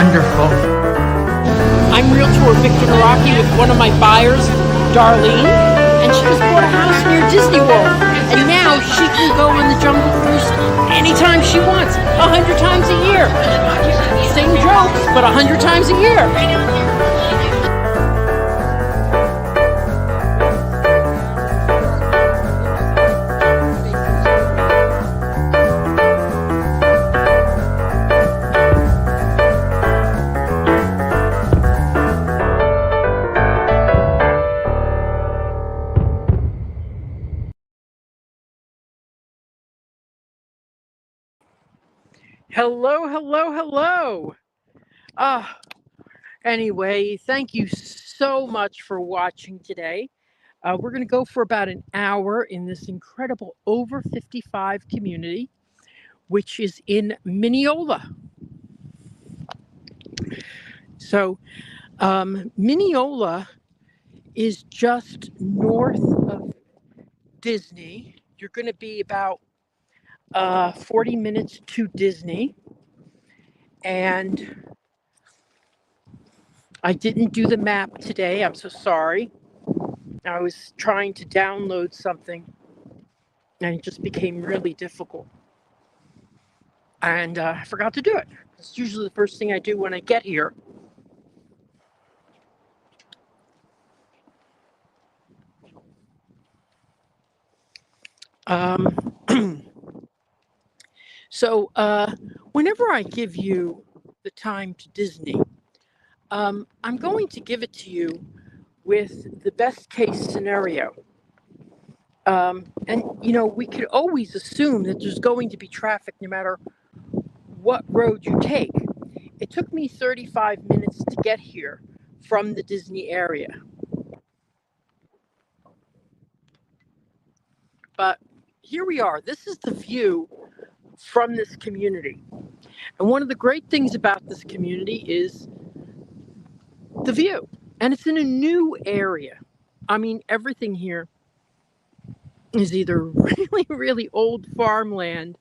wonderful. I'm Realtor Victor Naraki with one of my buyers, Darlene, and she just bought a house near Disney World. And now she can go on the Jungle Cruise anytime she wants, 100 times a year. Same jokes, but 100 times a year. Hello, hello, hello. Anyway, thank you so much for watching today. We're going to go for about an hour in this incredible over 55 community, which is in Minneola. So, Minneola is just north of Disney. You're going to be about 40 minutes to Disney. And I didn't do the map today. I'm so sorry. I was trying to download something and it just became really difficult. And I forgot to do it. It's usually the first thing I do when I get here. So whenever I give you the time to Disney, I'm going to give it to you with the best case scenario. And, you know, we could always assume that there's going to be traffic no matter what road you take. It took me 35 minutes to get here from the Disney area. But here we are. This is the view from this community. And one of the great things about this community is the view. And it's in a new area. I mean, everything here is either really, really old farmland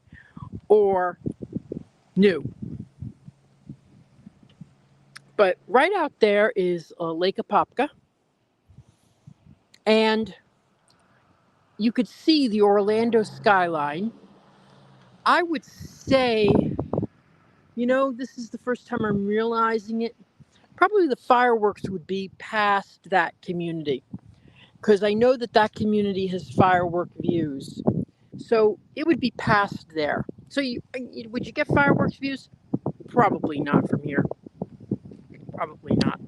or new. But right out there is Lake Apopka. And you could see the Orlando skyline. I would say, you know, this is the first time I'm realizing it. Probably the fireworks would be past that community, because I know that that community has firework views. So it would be past there. So would you get fireworks views? Probably not from here. Probably not.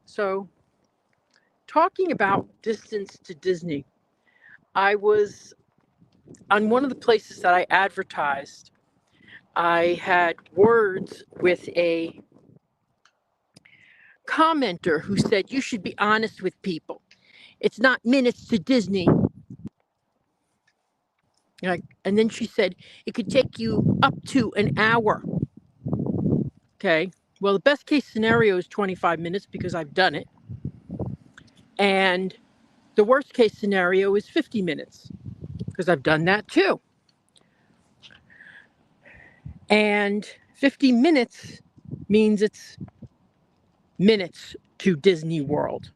So talking about distance to Disney, I was on one of the places that I advertised. I had words with a commenter who said, you should be honest with people. It's not minutes to Disney. And then she said, it could take you up to an hour. Okay. Well, the best case scenario is 25 minutes because I've done it. And the worst case scenario is 50 minutes because I've done that too. And 50 minutes means it's minutes to Disney World.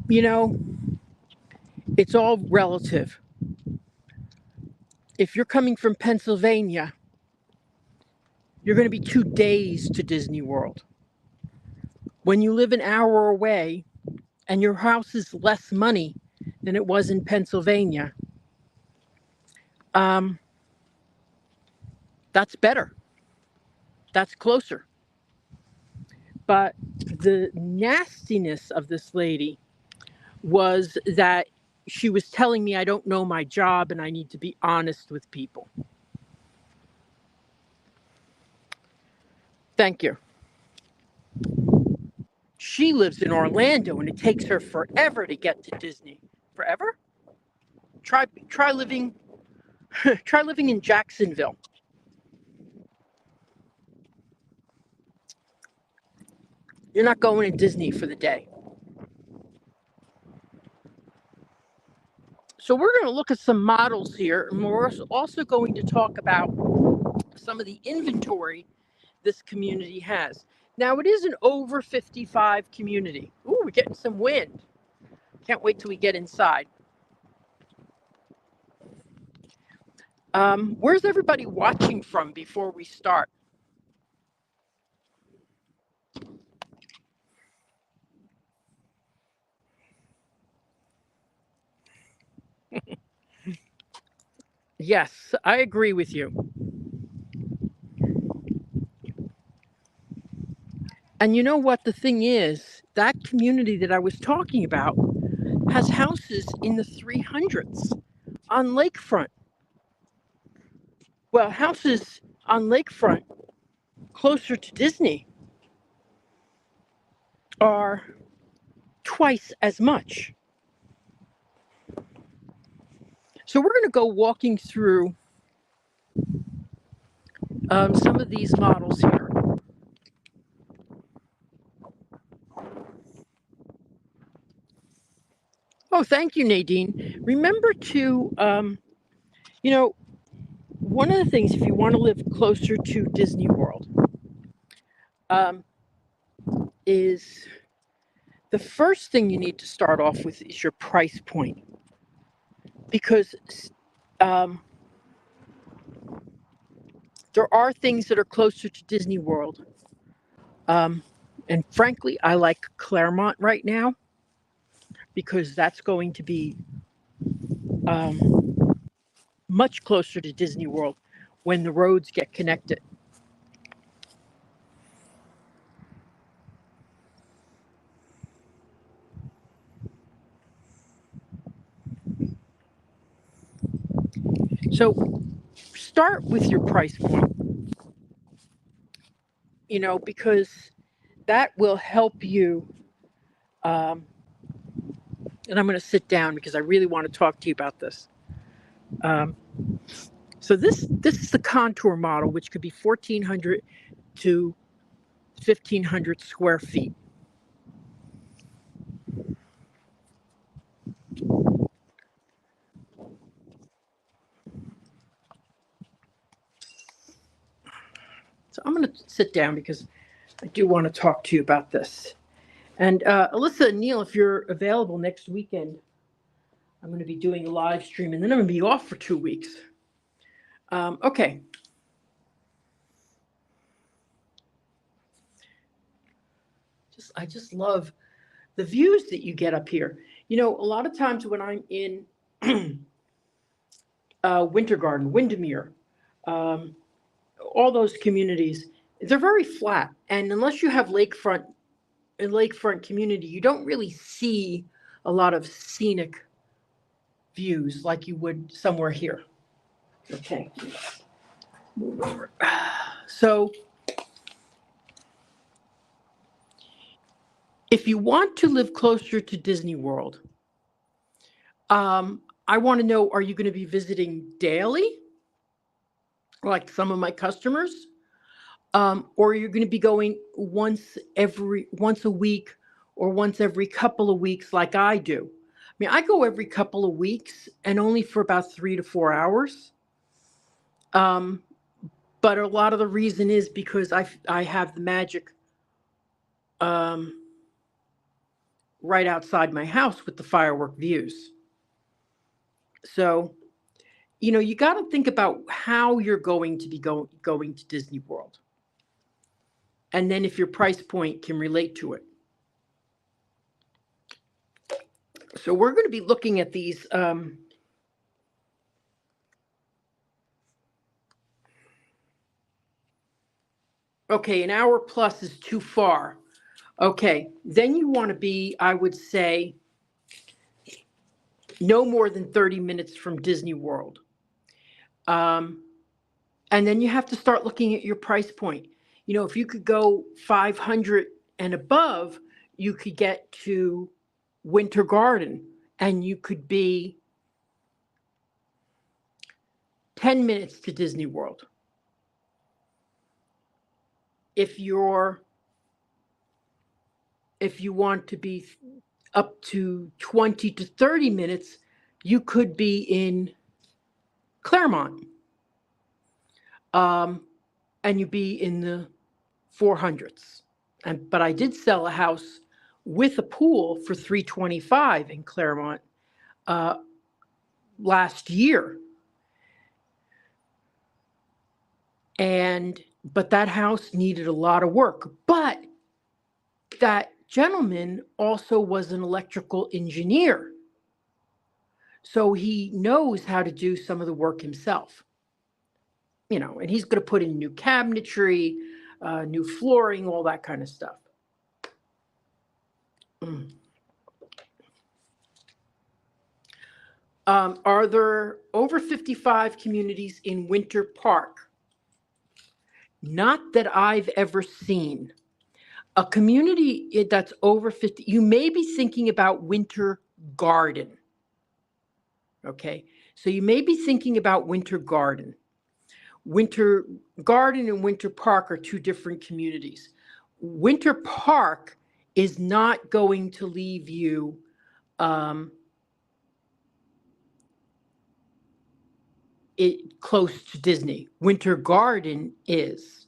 You know, it's all relative. If you're coming from Pennsylvania, you're going to be 2 days to Disney World. When you live an hour away and your house is less money than it was in Pennsylvania, that's better. That's closer. But the nastiness of this lady was that she was telling me I don't know my job and I need to be honest with people. Thank you. She lives in Orlando and it takes her forever to get to Disney. Forever? Try living in Jacksonville. You're not going to Disney for the day. So we're going to look at some models here, and we're also going to talk about some of the inventory this community has. Now, it is an over 55 community. Ooh, we're getting some wind. Can't wait till we get inside. Where's everybody watching from before we start? Yes, I agree with you. And you know what the thing is? That community that I was talking about has houses in the 300s on lakefront. Well, houses on lakefront closer to Disney are twice as much. So we're going to go walking through some of these models here. Oh, thank you, Nadine. Remember to, one of the things, if you want to live closer to Disney World, is the first thing you need to start off with is your price point. Because there are things that are closer to Disney World. And frankly, I like Claremont right now because that's going to be much closer to Disney World when the roads get connected. So start with your price point, because that will help you. And I'm going to sit down because I really want to talk to you about this. So this is the contour model, which could be 1,400 to 1,500 square feet. So I'm going to sit down because I do want to talk to you about this. And Alyssa and Neil, if you're available next weekend, I'm going to be doing a live stream, and then I'm going to be off for 2 weeks. Okay. I just love the views that you get up here. A lot of times when I'm in Winter Garden, Windermere, all those communities, they're very flat. And unless you have lakefront community, you don't really see a lot of scenic views like you would somewhere here. Okay. Move over. So if you want to live closer to Disney World, I want to know, are you going to be visiting daily, like some of my customers? Or you're going to be going once a week or once every couple of weeks like I do. I mean, I go every couple of weeks and only for about 3 to 4 hours. But a lot of the reason is because I have the magic right outside my house with the firework views. So, you got to think about how you're going to be going to Disney World. And then if your price point can relate to it. So we're going to be looking at these. Okay, an hour plus is too far. Okay, then you want to be, I would say, no more than 30 minutes from Disney World. And then you have to start looking at your price point. If you could go 500 and above, you could get to Winter Garden and you could be 10 minutes to Disney World. If you're if you want to be up to 20 to 30 minutes, you could be in Claremont, and you'd be in the 400s. But I did sell a house with a pool for $325 in Claremont last year. But that house needed a lot of work. But that gentleman also was an electrical engineer. So he knows how to do some of the work himself. And he's going to put in new cabinetry, new flooring, all that kind of stuff. Are there over 55 communities in Winter Park? Not that I've ever seen. A community that's over 50, you may be thinking about Winter Garden. Okay, so you may be thinking about Winter Garden. Winter Garden and Winter Park are two different communities. Winter Park is not going to leave you close to Disney. Winter Garden is.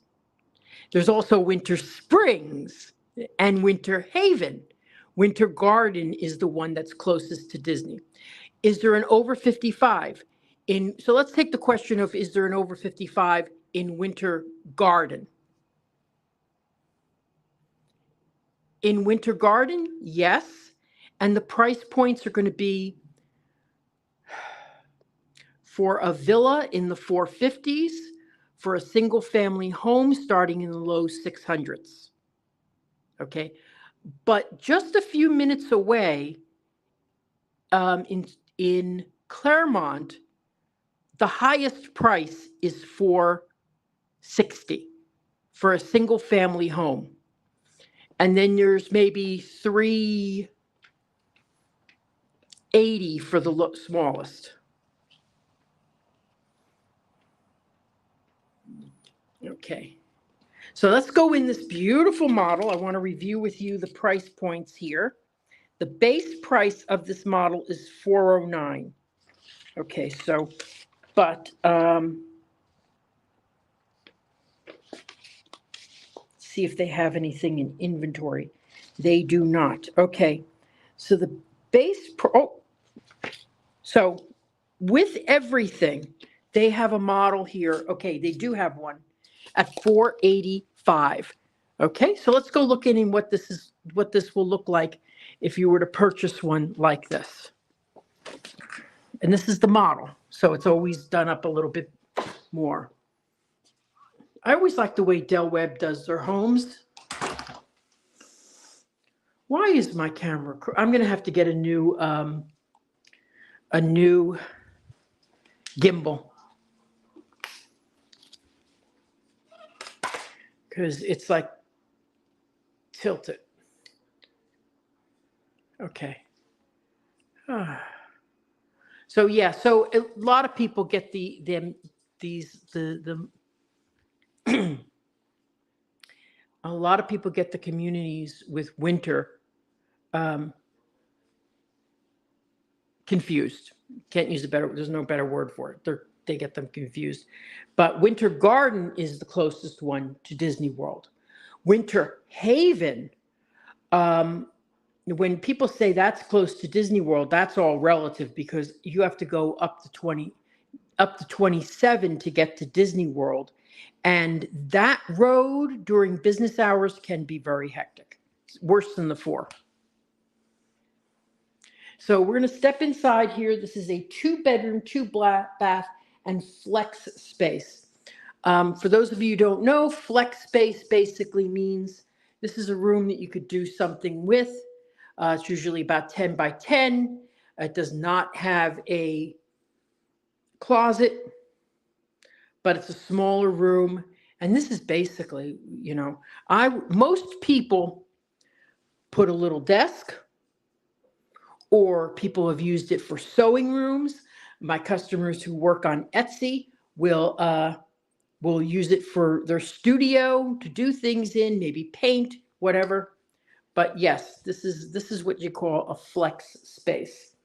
There's also Winter Springs and Winter Haven. Winter Garden is the one that's closest to Disney. Is there an over 55? So let's take the question of, is there an over 55 in Winter Garden? In Winter Garden, yes. And the price points are going to be for a villa in the 450s, for a single family home starting in the low 600s. Okay. But just a few minutes away, in Claremont, the highest price is $460 for a single family home. And then there's maybe $380 for the smallest. Okay. So let's go in this beautiful model. I want to review with you the price points here. The base price of this model is $409. Okay, so, but see if they have anything in inventory. They do not. Okay, so the base, so with everything, they have a model here. Okay, they do have one at $485. Okay, so let's go look in what this will look like if you were to purchase one like this. And this is the model, so it's always done up a little bit more. I always like the way Del Webb does their homes. Why is my camera? I'm going to have to get a new gimbal because it's like tilted. Okay. So yeah, so a lot of people get the a lot of people get the communities with winter confused. Can't use there's no better word for it. They get them confused. But Winter Garden is the closest one to Disney World. Winter Haven, when people say that's close to Disney World, that's all relative because you have to go up to 27 to get to Disney World. And that road during business hours can be very hectic. It's worse than the 4. So we're going to step inside here. This is a 2-bedroom, 2-bath, and flex space. For those of you who don't know, flex space basically means this is a room that you could do something with. It's usually about 10 by 10. It does not have a closet, but it's a smaller room. And this is basically, most people put a little desk, or people have used it for sewing rooms. My customers who work on Etsy will use it for their studio to do things in, maybe paint, whatever. But yes, this is what you call a flex space.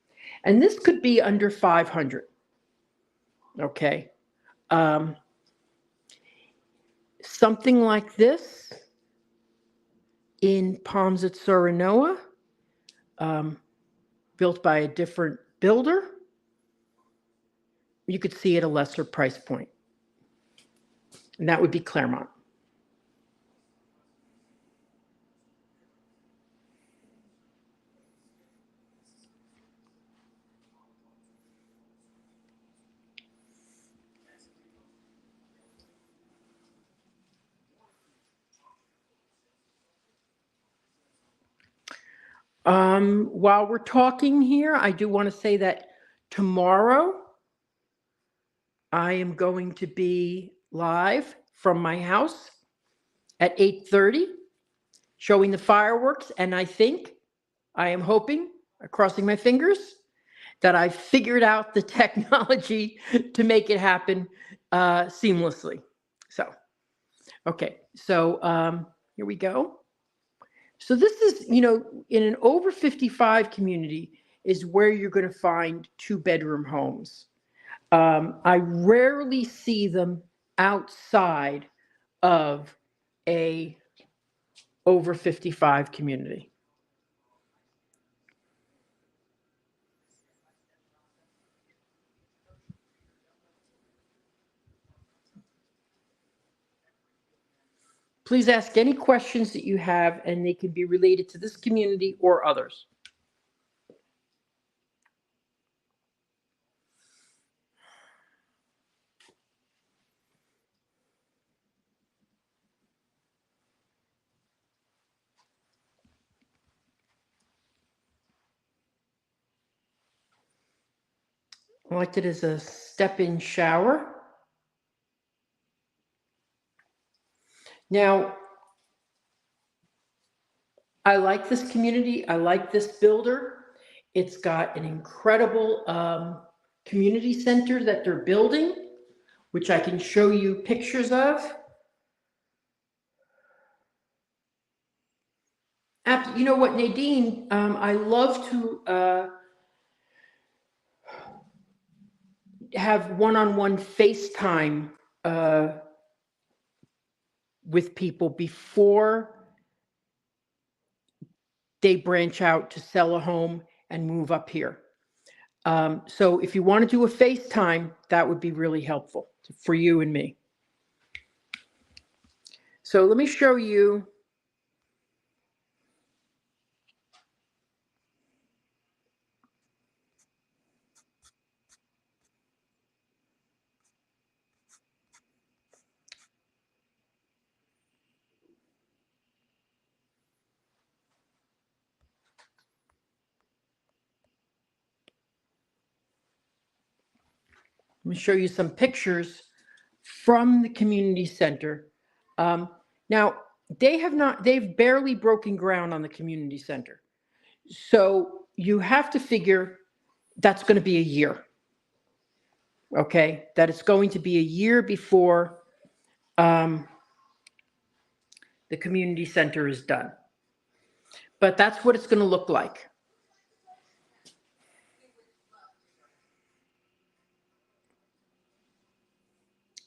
And this could be under 500. Okay. Um, Something like this in Palms at Serenoa, um, built by a different builder, you could see at a lesser price point. And that would be Claremont. While we're talking here, I do want to say that tomorrow I am going to be live from my house at 8:30, showing the fireworks. And I am hoping, crossing my fingers, that I figured out the technology to make it happen seamlessly. So, okay, so here we go. So this is, in an over 55 community is where you're going to find 2-bedroom homes. I rarely see them outside of a over 55 community. Please ask any questions that you have, and they can be related to this community or others. I liked it as a step-in shower. Now, I like this community. I like this builder. It's got an incredible community center that they're building, which I can show you pictures of. You know what, Nadine? I love to have one-on-one FaceTime with people before they branch out to sell a home and move up here. So if you want to do a FaceTime, that would be really helpful for you and me. So let me show you. Let me show you some pictures from the community center. Now, they've barely broken ground on the community center. So you have to figure that's going to be a year. Okay, that it's going to be a year before the community center is done. But that's what it's going to look like.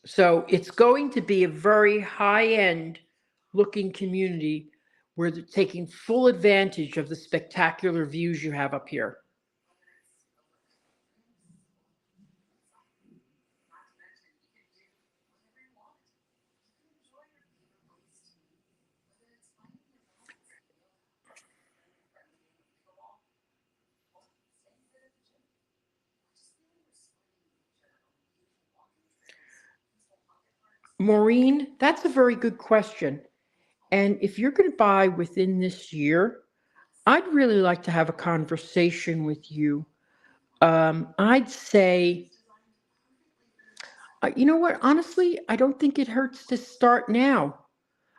So it's going to be a very high-end looking community where they're taking full advantage of the spectacular views you have up here. Maureen, that's a very good question. And if you're going to buy within this year, I'd really like to have a conversation with you. I'd say, you know what? Honestly, I don't think it hurts to start now.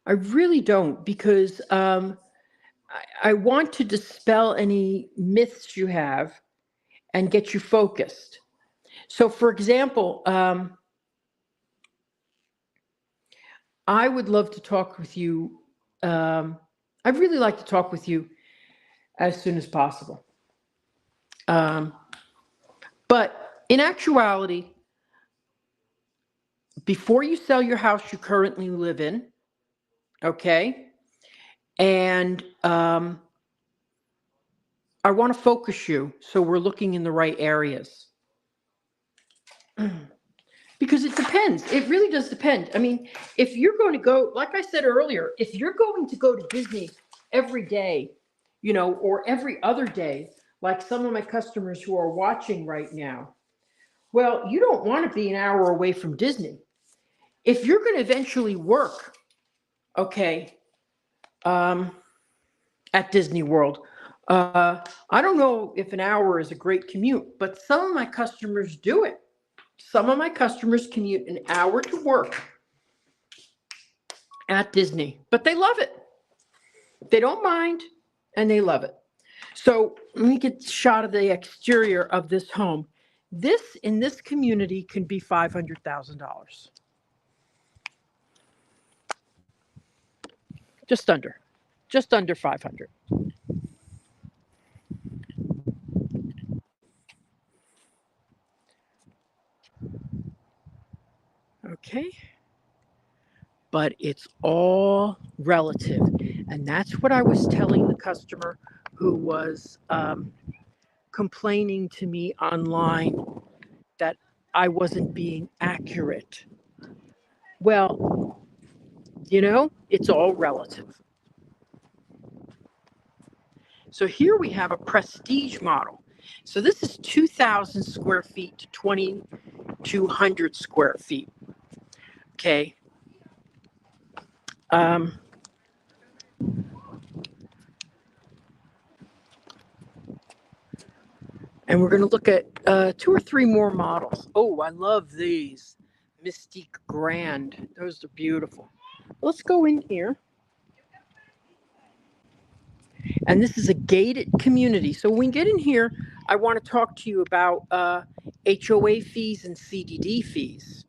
I really don't, because I want to dispel any myths you have and get you focused. So, for example, I would love to talk with you. I'd really like to talk with you as soon as possible. But in actuality, before you sell your house you currently live in, okay, and I want to focus you so we're looking in the right areas. Because it depends. It really does depend. I mean, if you're going to go, like I said earlier, if you're going to go to Disney every day, you know, or every other day, like some of my customers who are watching right now, well, you don't want to be an hour away from Disney. If you're going to eventually work, okay, at Disney World, I don't know if an hour is a great commute, but some of my customers do it. Some of my customers commute an hour to work at Disney, but they love it. They don't mind, and they love it. So let me get a shot of the exterior of this home. This, in this community, can be $500,000. Just under 500. Okay. But it's all relative. And that's what I was telling the customer who was complaining to me online that I wasn't being accurate. Well, you know, it's all relative. So here we have a prestige model. So this is 2,000 square feet to 2,200 square feet. Okay. And we're going to look at 2 or 3 more models. Oh, I love these. Mystique Grand. Those are beautiful. Let's go in here. And this is a gated community. So when we get in here, I want to talk to you about HOA fees and CDD fees.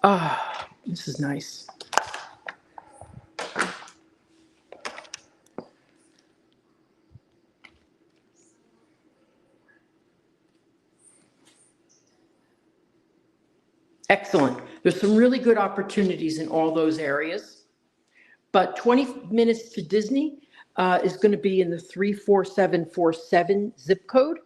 Ah, this is nice. Excellent. There's some really good opportunities in all those areas. But 20 minutes to Disney is going to be in the 34747 zip code.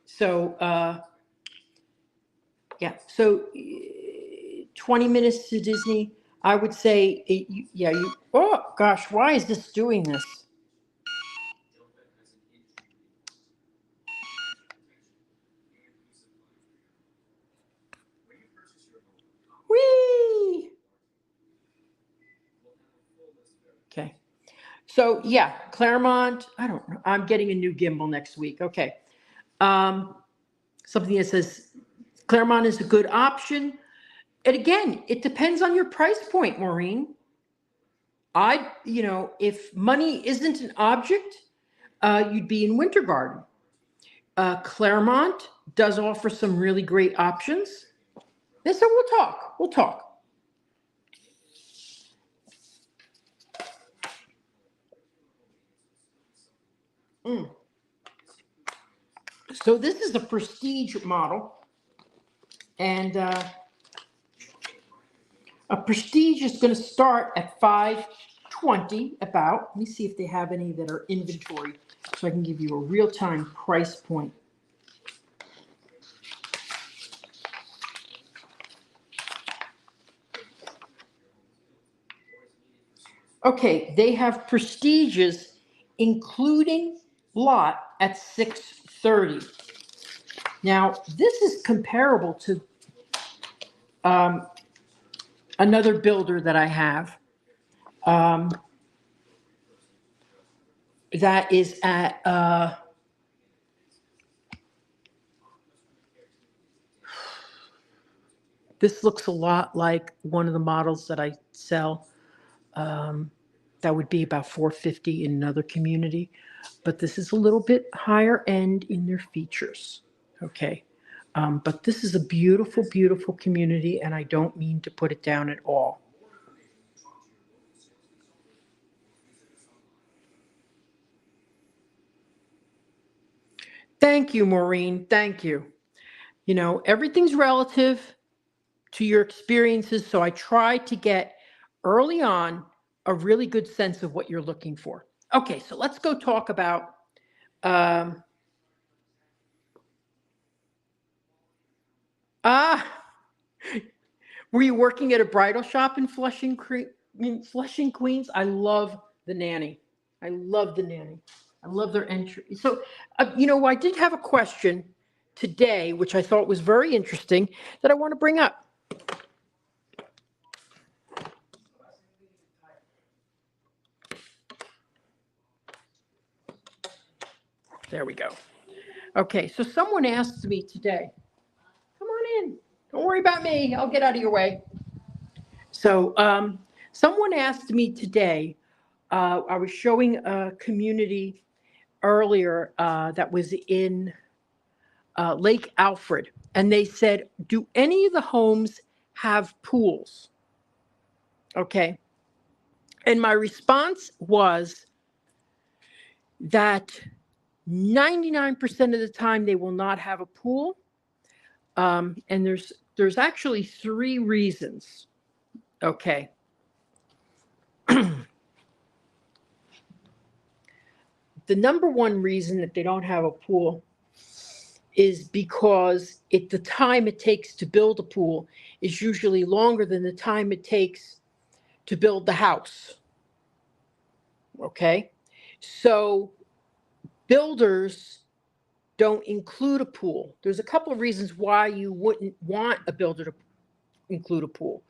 So, yeah, so 20 minutes to Disney, I would say, oh gosh, why is this doing this? Whee! Okay. So yeah, Claremont, I don't know. I'm getting a new gimbal next week. Okay. Something that says Claremont is a good option. And again, it depends on your price point, Maureen. If money isn't an object, you'd be in Winter Garden. Claremont does offer some really great options. And so we'll talk. So this is the prestige model. And a prestige is going to start at 520 about. Let me see if they have any that are inventory so I can give you a real-time price point. Okay, they have prestiges including lot at 630. Now, this is comparable to another builder that I have that is at This looks a lot like one of the models that I sell. Um, that would be about 450 in another community, but this is a little bit higher end in their features. Okay. But this is a beautiful, beautiful community, and I don't mean to put it down at all. Thank you, Maureen. Thank you. You know, everything's relative to your experiences, so I try to get early on a really good sense of what you're looking for. Okay, so let's go talk about. Um, ah, were you working at a bridal shop in Flushing, Queens? I love the nanny. I love the nanny. I love their entry. So, I did have a question today, which I thought was very interesting, that I want to bring up. There we go. Okay, so someone asked me today, come on in. Don't worry about me. I'll get out of your way. So, someone asked me today, I was showing a community earlier that was in Lake Alfred, and they said, do any of the homes have pools? Okay. And my response was that 99% of the time they will not have a pool. And there's actually three reasons. Okay. The number one reason that they don't have a pool is because the time it takes to build a pool is usually longer than the time it takes to build the house. Okay. So builders don't include a pool. There's a couple of reasons why you wouldn't want a builder to include a pool.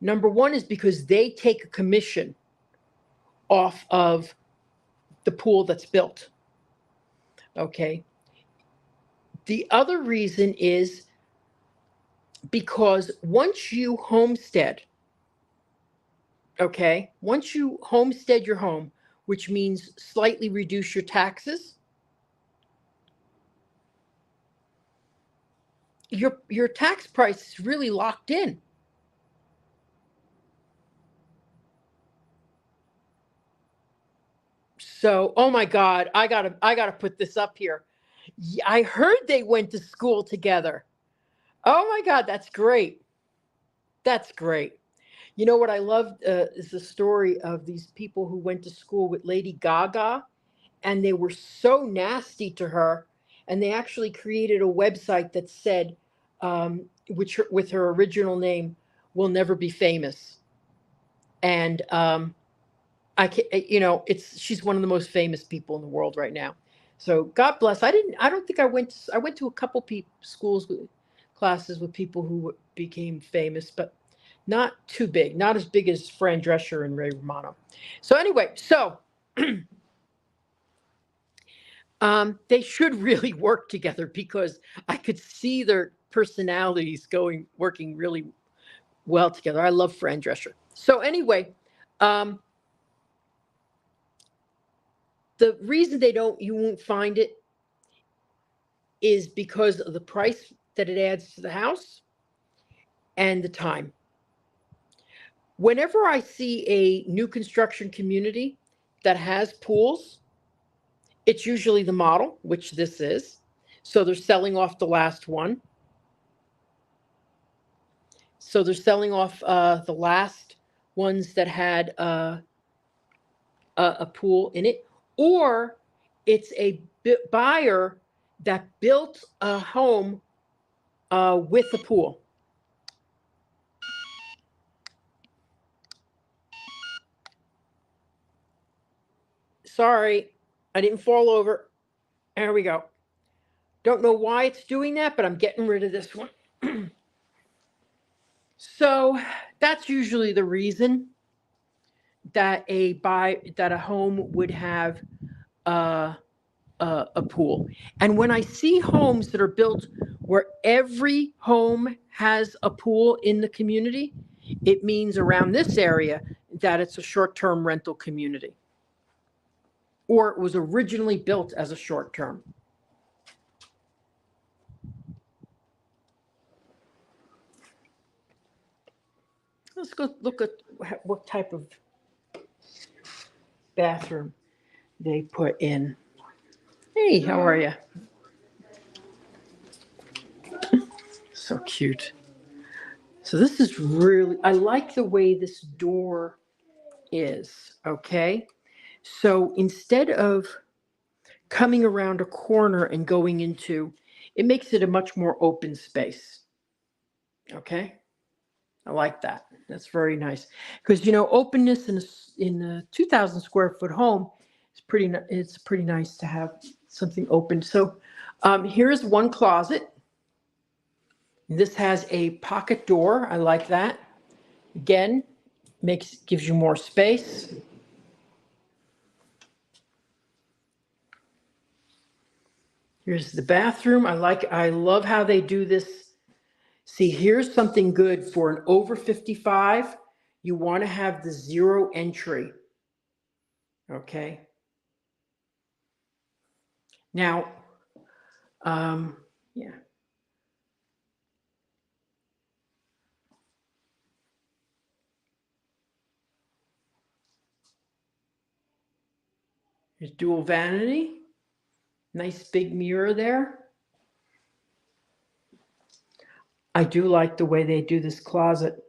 Number one is because they take a commission off of the pool that's built. Okay. The other reason is because once you homestead your home, which means slightly reduce your taxes, your tax price is really locked in. So, oh my God, I gotta put this up here. I heard they went to school together. Oh my God, that's great. That's great. You know what I loved is the story of these people who went to school with Lady Gaga, and they were so nasty to her, and they actually created a website that said, which with her original name, will never be famous. And I can, she's one of the most famous people in the world right now. So God bless. I don't think I went to a couple schools with classes with people who became famous, but not too big, not as big as Fran Drescher and Ray Romano. So anyway, they should really work together because I could see their personalities working really well together. I love Fran Drescher. So anyway, um, the reason you won't find it is because of the price that it adds to the house and the time. Whenever I see a new construction community that has pools, it's usually the model, which this is. So they're selling off the last one. So they're selling off the last ones that had a pool in it, or it's a buyer that built a home with a pool. Sorry, I didn't fall over. There we go. Don't know why it's doing that, but I'm getting rid of this one. So that's usually the reason that a home would have uh, a pool. And when I see homes that are built where every home has a pool in the community, it means around this area that it's a short-term rental community, or it was originally built as a short-term. Let's go look at what type of bathroom they put in. Hey, how are you? So cute. So this is really, I like the way this door is, okay? So instead of coming around a corner and going into, it makes it a much more open space, okay? I like that. That's very nice. Because, you know, openness in a 2,000 square foot home is it's pretty nice to have something open. So here's one closet. This has a pocket door. I like that. Again, gives you more space. Here's the bathroom. I love how they do this. See, here's something good for an over 55. You want to have the zero entry. Okay. Now, yeah. Here's dual vanity. Nice big mirror there. I do like the way they do this closet.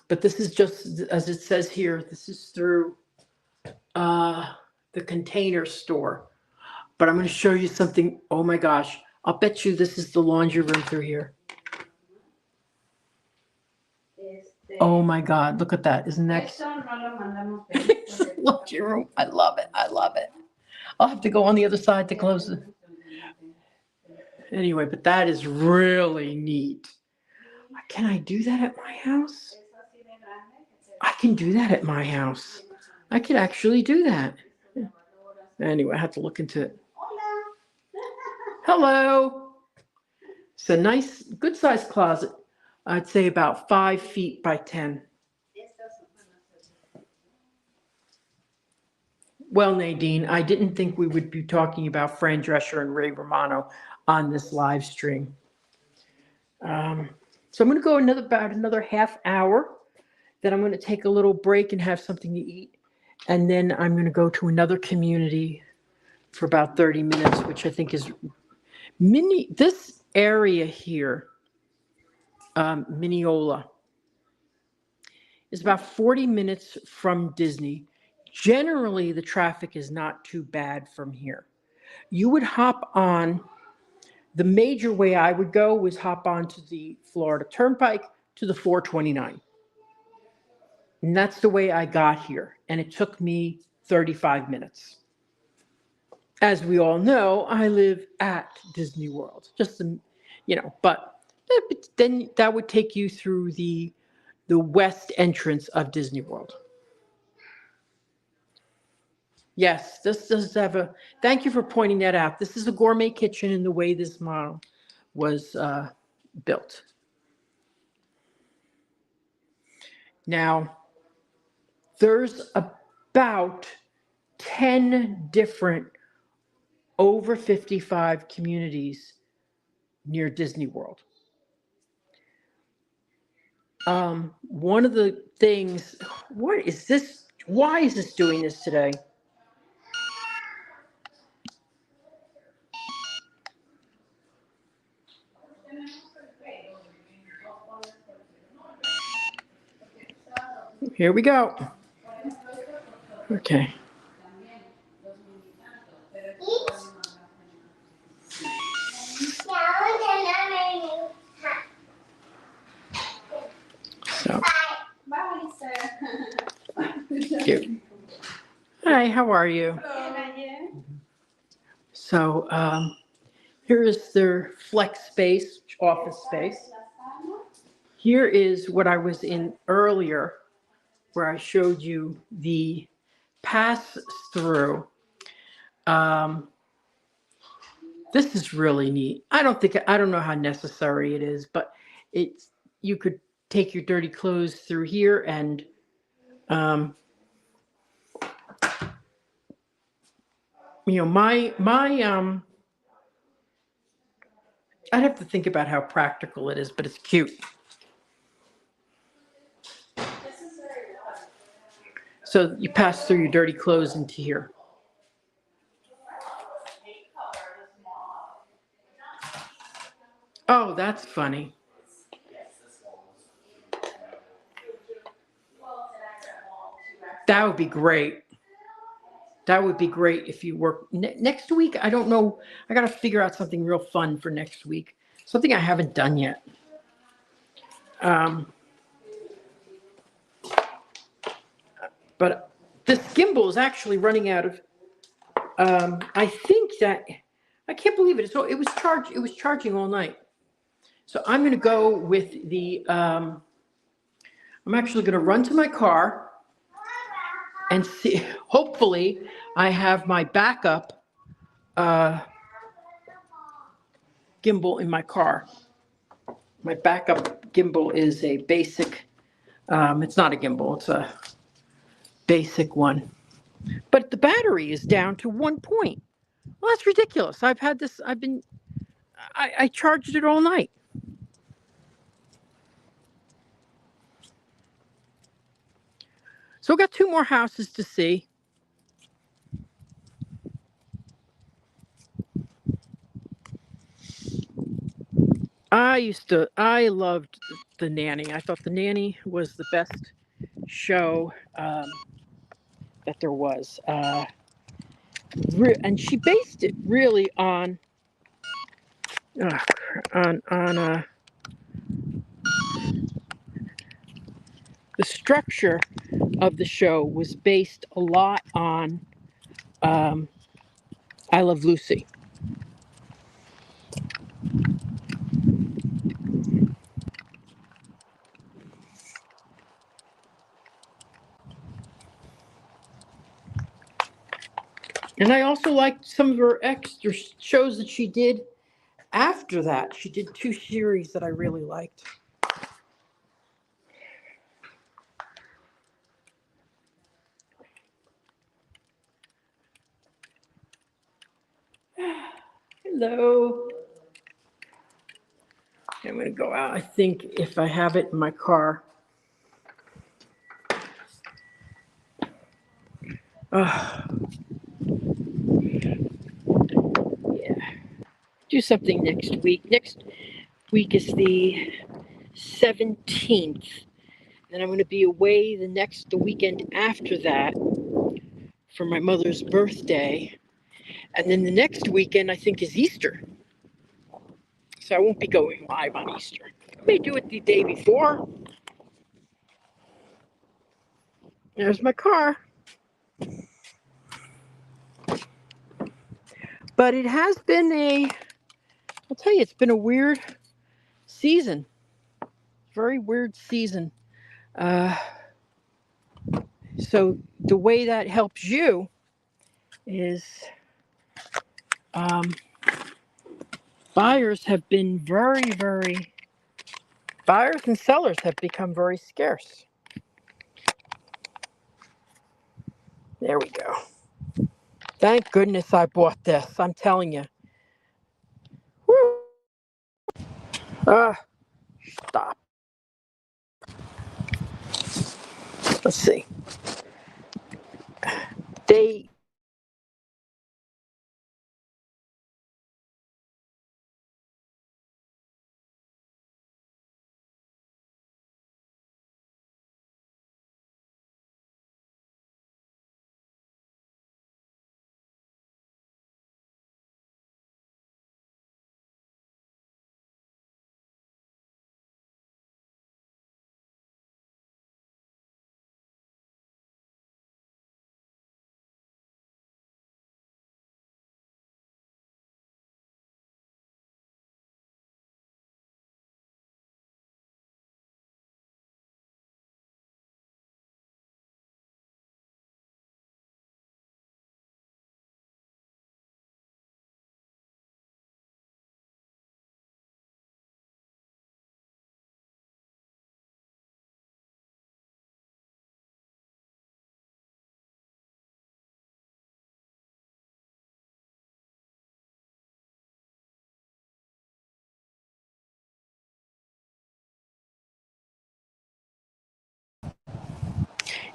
But this is just, as it says here, this is through the Container Store. But I'm going to show you something. Oh my gosh. I'll bet you this is the laundry room through here. Oh my God. Look at that. Isn't that laundry room? I love it. I love it. I'll have to go on the other side to close it. Anyway, but that is really neat. Can I do that at my house? I can do that at my house. I could actually do that. Anyway, I have to look into it. Hello. It's a nice, good sized closet. I'd say about 5 feet by 10. Well, Nadine, I didn't think we would be talking about Fran Drescher and Ray Romano on this live stream. So I'm going to go about another half hour. Then I'm going to take a little break and have something to eat. And then I'm going to go to another community for about 30 minutes, which I think is this area here, Minneola, is about 40 minutes from Disney. Generally, the traffic is not too bad from here. You would hop on, the major way I would go was hop on to the Florida Turnpike to the 429. And that's the way I got here. And it took me 35 minutes. As we all know, I live at Disney World, but then that would take you through the west entrance of Disney World. Yes, this does have thank you for pointing that out. This is a gourmet kitchen in the way this model was built. Now, there's about 10 different over 55 communities near Disney World. One of the things, what is this? Why is this doing this today? Here we go. Okay. So. Cute. Hi, how are you? So here is their flex space, office space. Here is what I was in earlier, where I showed you the pass through. This is really neat. I don't know how necessary it is, but it's you could take your dirty clothes through here and um, my I'd have to think about how practical it is, but it's cute. So you pass through your dirty clothes into here. Oh, that's funny. That would be great. That would be great if you work next week. I don't know. I got to figure out something real fun for next week. Something I haven't done yet. Um, but this gimbal is actually running out of. I think that I can't believe it. So it was charged. It was charging all night. So I'm going to go with the. I'm actually going to run to my car and see. Hopefully, I have my backup gimbal in my car. My backup gimbal is a basic. It's not a gimbal. It's a basic one. But the battery is down to 1 point. Well, that's ridiculous. I've had this. I charged it all night. So we got 2 more houses to see. I loved The Nanny. I thought The Nanny was the best show that there was. And she based it really uh, on the structure of the show was based a lot on I Love Lucy. And I also liked some of her extra shows that she did after that. She did 2 series that I really liked. Hello. I'm going to go out. I think if I have it in my car. Uh, yeah. Do something next week. Next week is the 17th. And I'm going to be away the weekend after that for my mother's birthday. And then the next weekend, I think, is Easter. So I won't be going live on Easter. I may do it the day before. There's my car. But it has been I'll tell you, it's been a weird season. Very weird season. Uh, so the way that helps you is um, buyers have been buyers and sellers have become very scarce. There we go. Thank goodness I bought this. I'm telling you. Woo. Stop. Let's see. They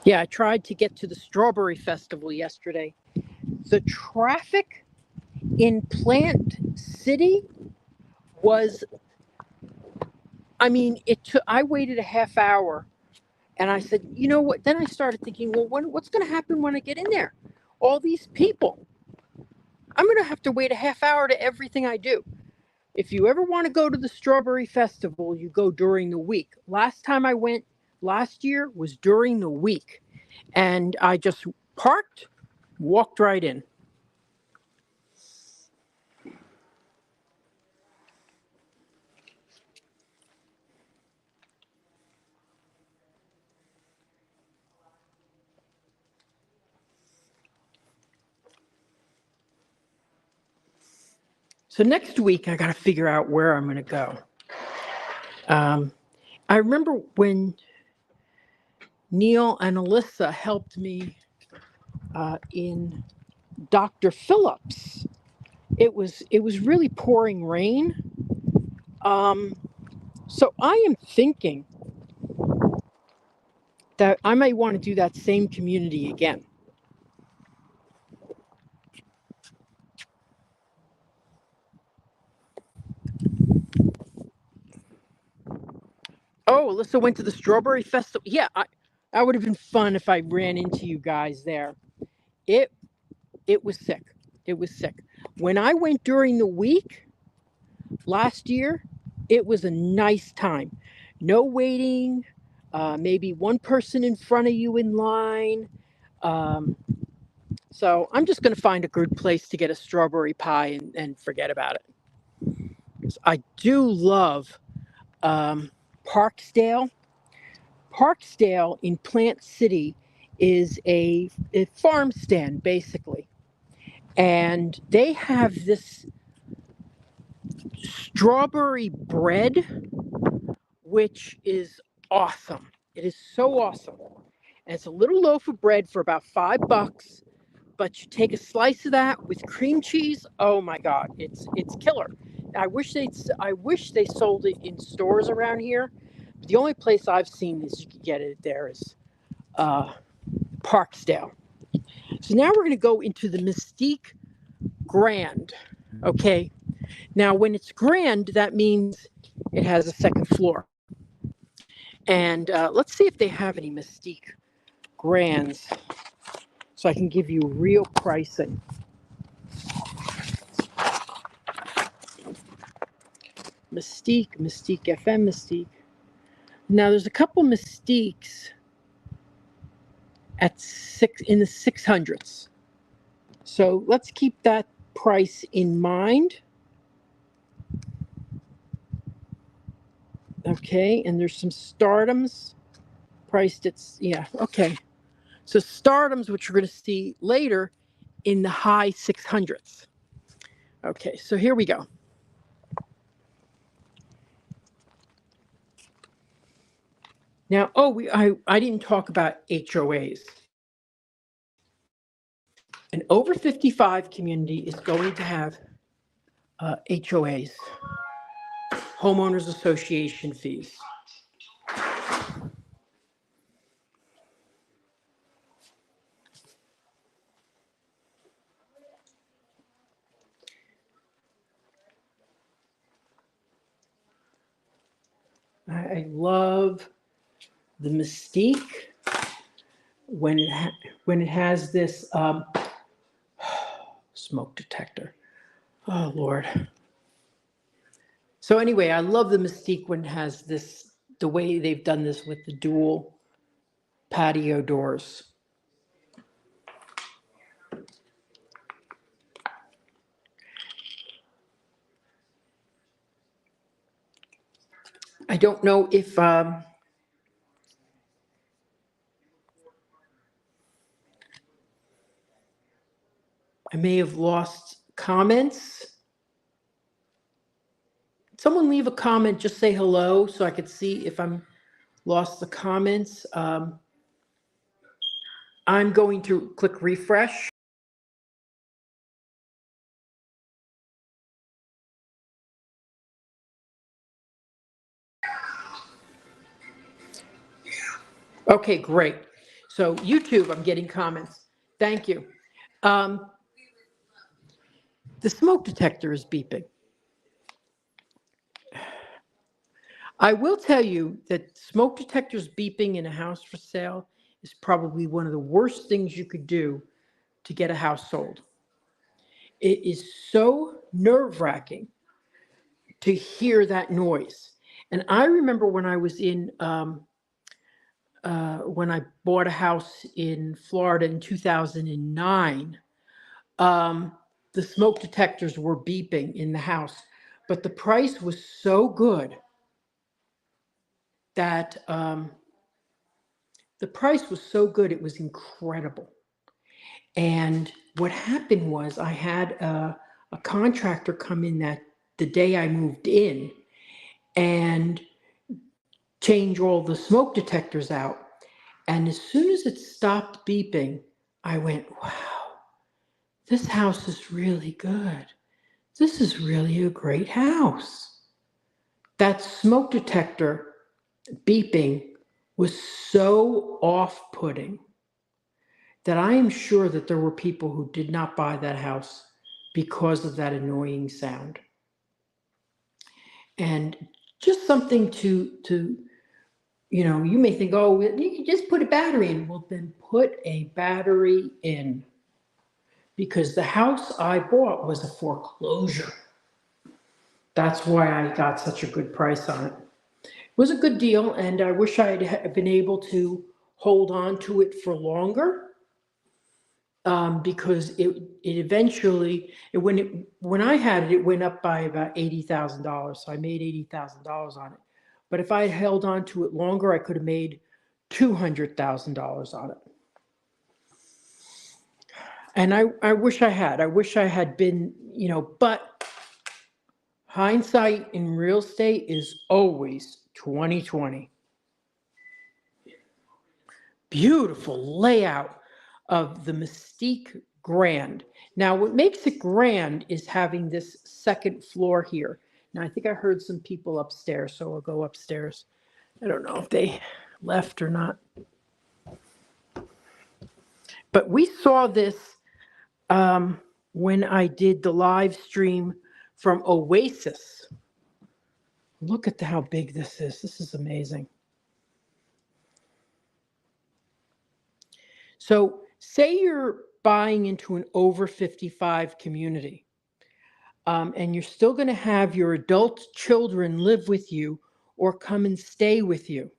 Yeah, I tried to get to the Strawberry Festival yesterday. The traffic in Plant City was, I mean, I waited a half hour and I said, you know what? Then I started thinking, well, what's going to happen when I get in there? All these people, I'm going to have to wait a half hour to everything I do. If you ever want to go to the Strawberry Festival, you go during the week. Last time I went last year was during the week, and I just parked, walked right in. So next week, I got to figure out where I'm going to go. I remember when Neil and Alyssa helped me in Dr. Phillips. It was really pouring rain. So I am thinking that I might want to do that same community again. Oh, Alyssa went to the Strawberry Festival. Yeah, that would have been fun if I ran into you guys there. It it was sick. It was sick. When I went during the week last year, it was a nice time. No waiting, maybe one person in front of you in line. Um, so I'm just going to find a good place to get a strawberry pie and forget about it. 'Cause I do love Parksdale. Parksdale in Plant City is a farm stand, basically. And they have this strawberry bread, which is awesome. It is so awesome. And it's a little loaf of bread for about $5, but you take a slice of that with cream cheese. Oh my God, it's killer. I wish they sold it in stores around here. The only place I've seen is you can get it there is Parksdale. So now we're going to go into the Mystique Grand. Okay. Now, when it's grand, that means it has a second floor. And let's see if they have any Mystique Grands so I can give you real pricing. Mystique FM, Mystique. Now, there's a couple Mystiques at in the 600s. So let's keep that price in mind. Okay, and there's some Stardoms priced at, yeah, okay. So Stardoms, which we're going to see later, in the high 600s. Okay, so here we go. Now, I didn't talk about HOAs. An over 55 community is going to have HOAs, homeowners association fees. I love the Mystique when it has this smoke detector. Oh Lord. So anyway, I love the Mystique when it has this, the way they've done this with the dual patio doors. I don't know if I may have lost comments. Someone leave a comment, just say hello so I could see if I'm lost the comments. I'm going to click refresh. Okay, great. So YouTube, I'm getting comments. Thank you. The smoke detector is beeping. I will tell you that smoke detectors beeping in a house for sale is probably one of the worst things you could do to get a house sold. It is so nerve-wracking to hear that noise. And I remember when I was when I bought a house in Florida in 2009, the smoke detectors were beeping in the house, but the price was so good that it was incredible. And what happened was I had a contractor come in the day I moved in and change all the smoke detectors out. And as soon as it stopped beeping, I went, wow, this house is really good. This is really a great house. That smoke detector beeping was so off-putting that I am sure that there were people who did not buy that house because of that annoying sound. And just something to you may think, oh, you can just put a battery in. Well, then put a battery in. Because the house I bought was a foreclosure. That's why I got such a good price on it. It was a good deal, and I wish I had been able to hold on to it for longer. Because it eventually, when I had it, it went up by about $80,000. So I made $80,000 on it. But if I had held on to it longer, I could have made $200,000 on it. And I wish I had. I wish I had been, but hindsight in real estate is always 20/20. Beautiful layout of the Mystique Grand. Now, what makes it grand is having this second floor here. Now, I think I heard some people upstairs, so I'll go upstairs. I don't know if they left or not. But we saw this when I did the live stream from Oasis. Look at how big this is. This is amazing. So say you're buying into an over 55 community, and you're still going to have your adult children live with you or come and stay with you.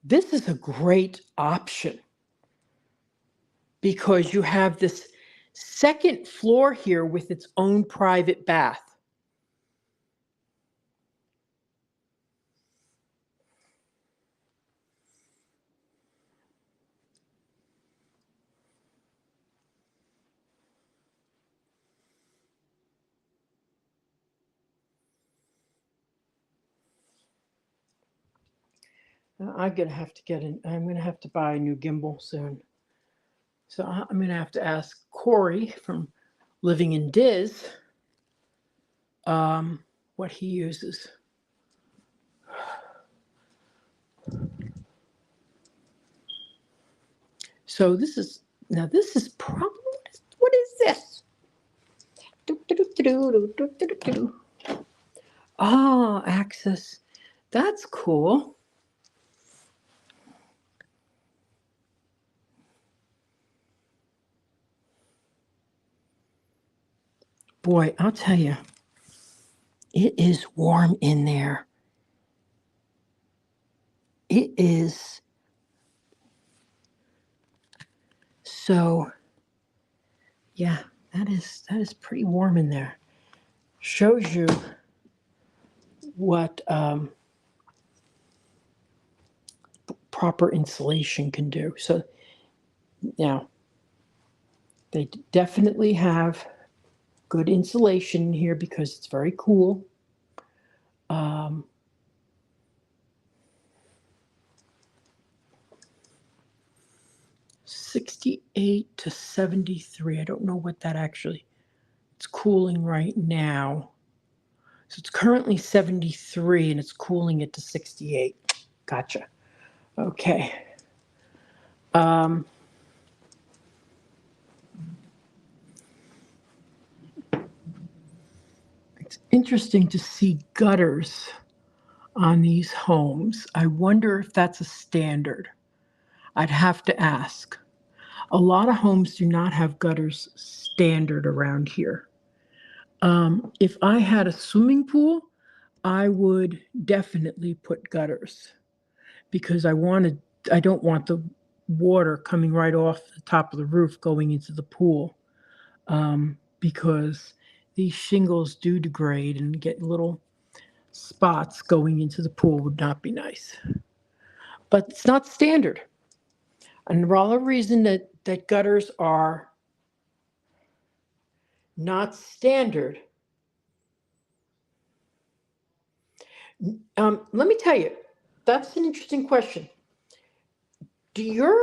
This is a great option because you have this second floor here with its own private bath. I'm going to have to buy a new gimbal soon. So I'm going to have to ask Corey from Living in Diz what he uses. So this is probably, what is this? Oh, Axis. That's cool. Boy, I'll tell you, it is warm in there. It is. So, yeah, that is pretty warm in there. Shows you what proper insulation can do. So now, they definitely have good insulation in here because it's very cool. 68 to 73. I don't know what that actually, it's cooling right now. So it's currently 73 and it's cooling it to 68. Gotcha. Okay. Um, it's interesting to see gutters on these homes. I wonder if that's a standard. I'd have to ask. A lot of homes do not have gutters standard around here. If I had a swimming pool, I would definitely put gutters because I don't want the water coming right off the top of the roof going into the pool, because these shingles do degrade and get little spots going into the pool would not be nice. But it's not standard. Another reason that gutters are not standard. Let me tell you, that's an interesting question. Do your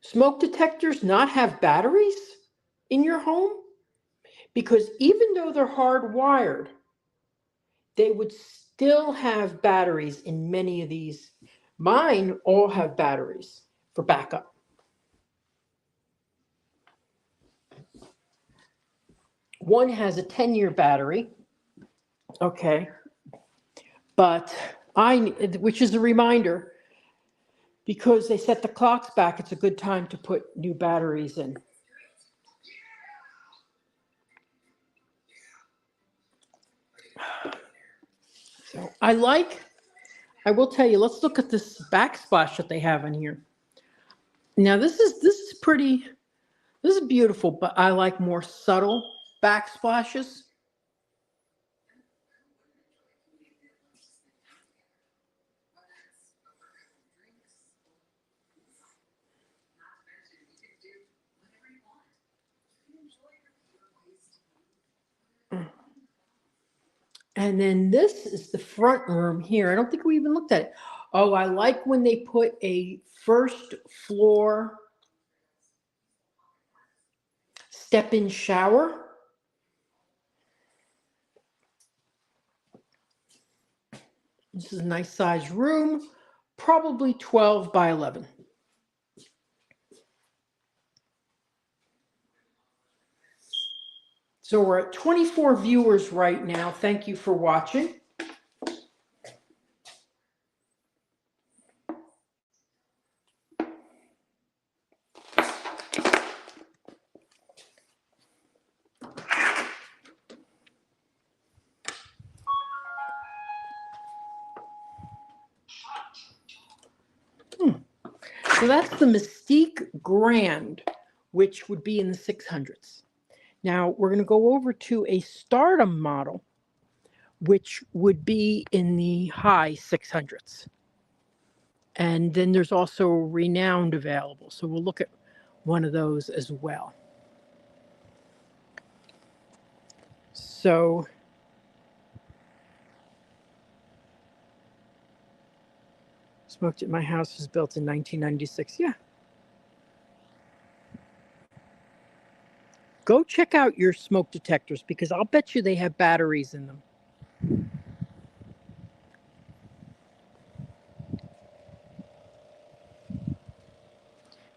smoke detectors not have batteries in your home? Because even though they're hardwired, they would still have batteries in many of these. Mine all have batteries for backup. One has a 10-year battery. Okay. But which is a reminder, because they set the clocks back, it's a good time to put new batteries in. So I will tell you, let's look at this backsplash that they have in here. Now this is beautiful, but I like more subtle backsplashes. And then this is the front room here. I don't think we even looked at it. Oh, I like when they put a first floor step-in shower. This is a nice sized room, probably 12 by 11. So we're at 24 viewers right now. Thank you for watching. So that's the Mystique Grand, which would be in the 600s. Now we're going to go over to a Stardom model, which would be in the high 600s. And then there's also Renowned available. So we'll look at one of those as well. So smoked at my house was built in 1996. Yeah. Go check out your smoke detectors because I'll bet you they have batteries in them.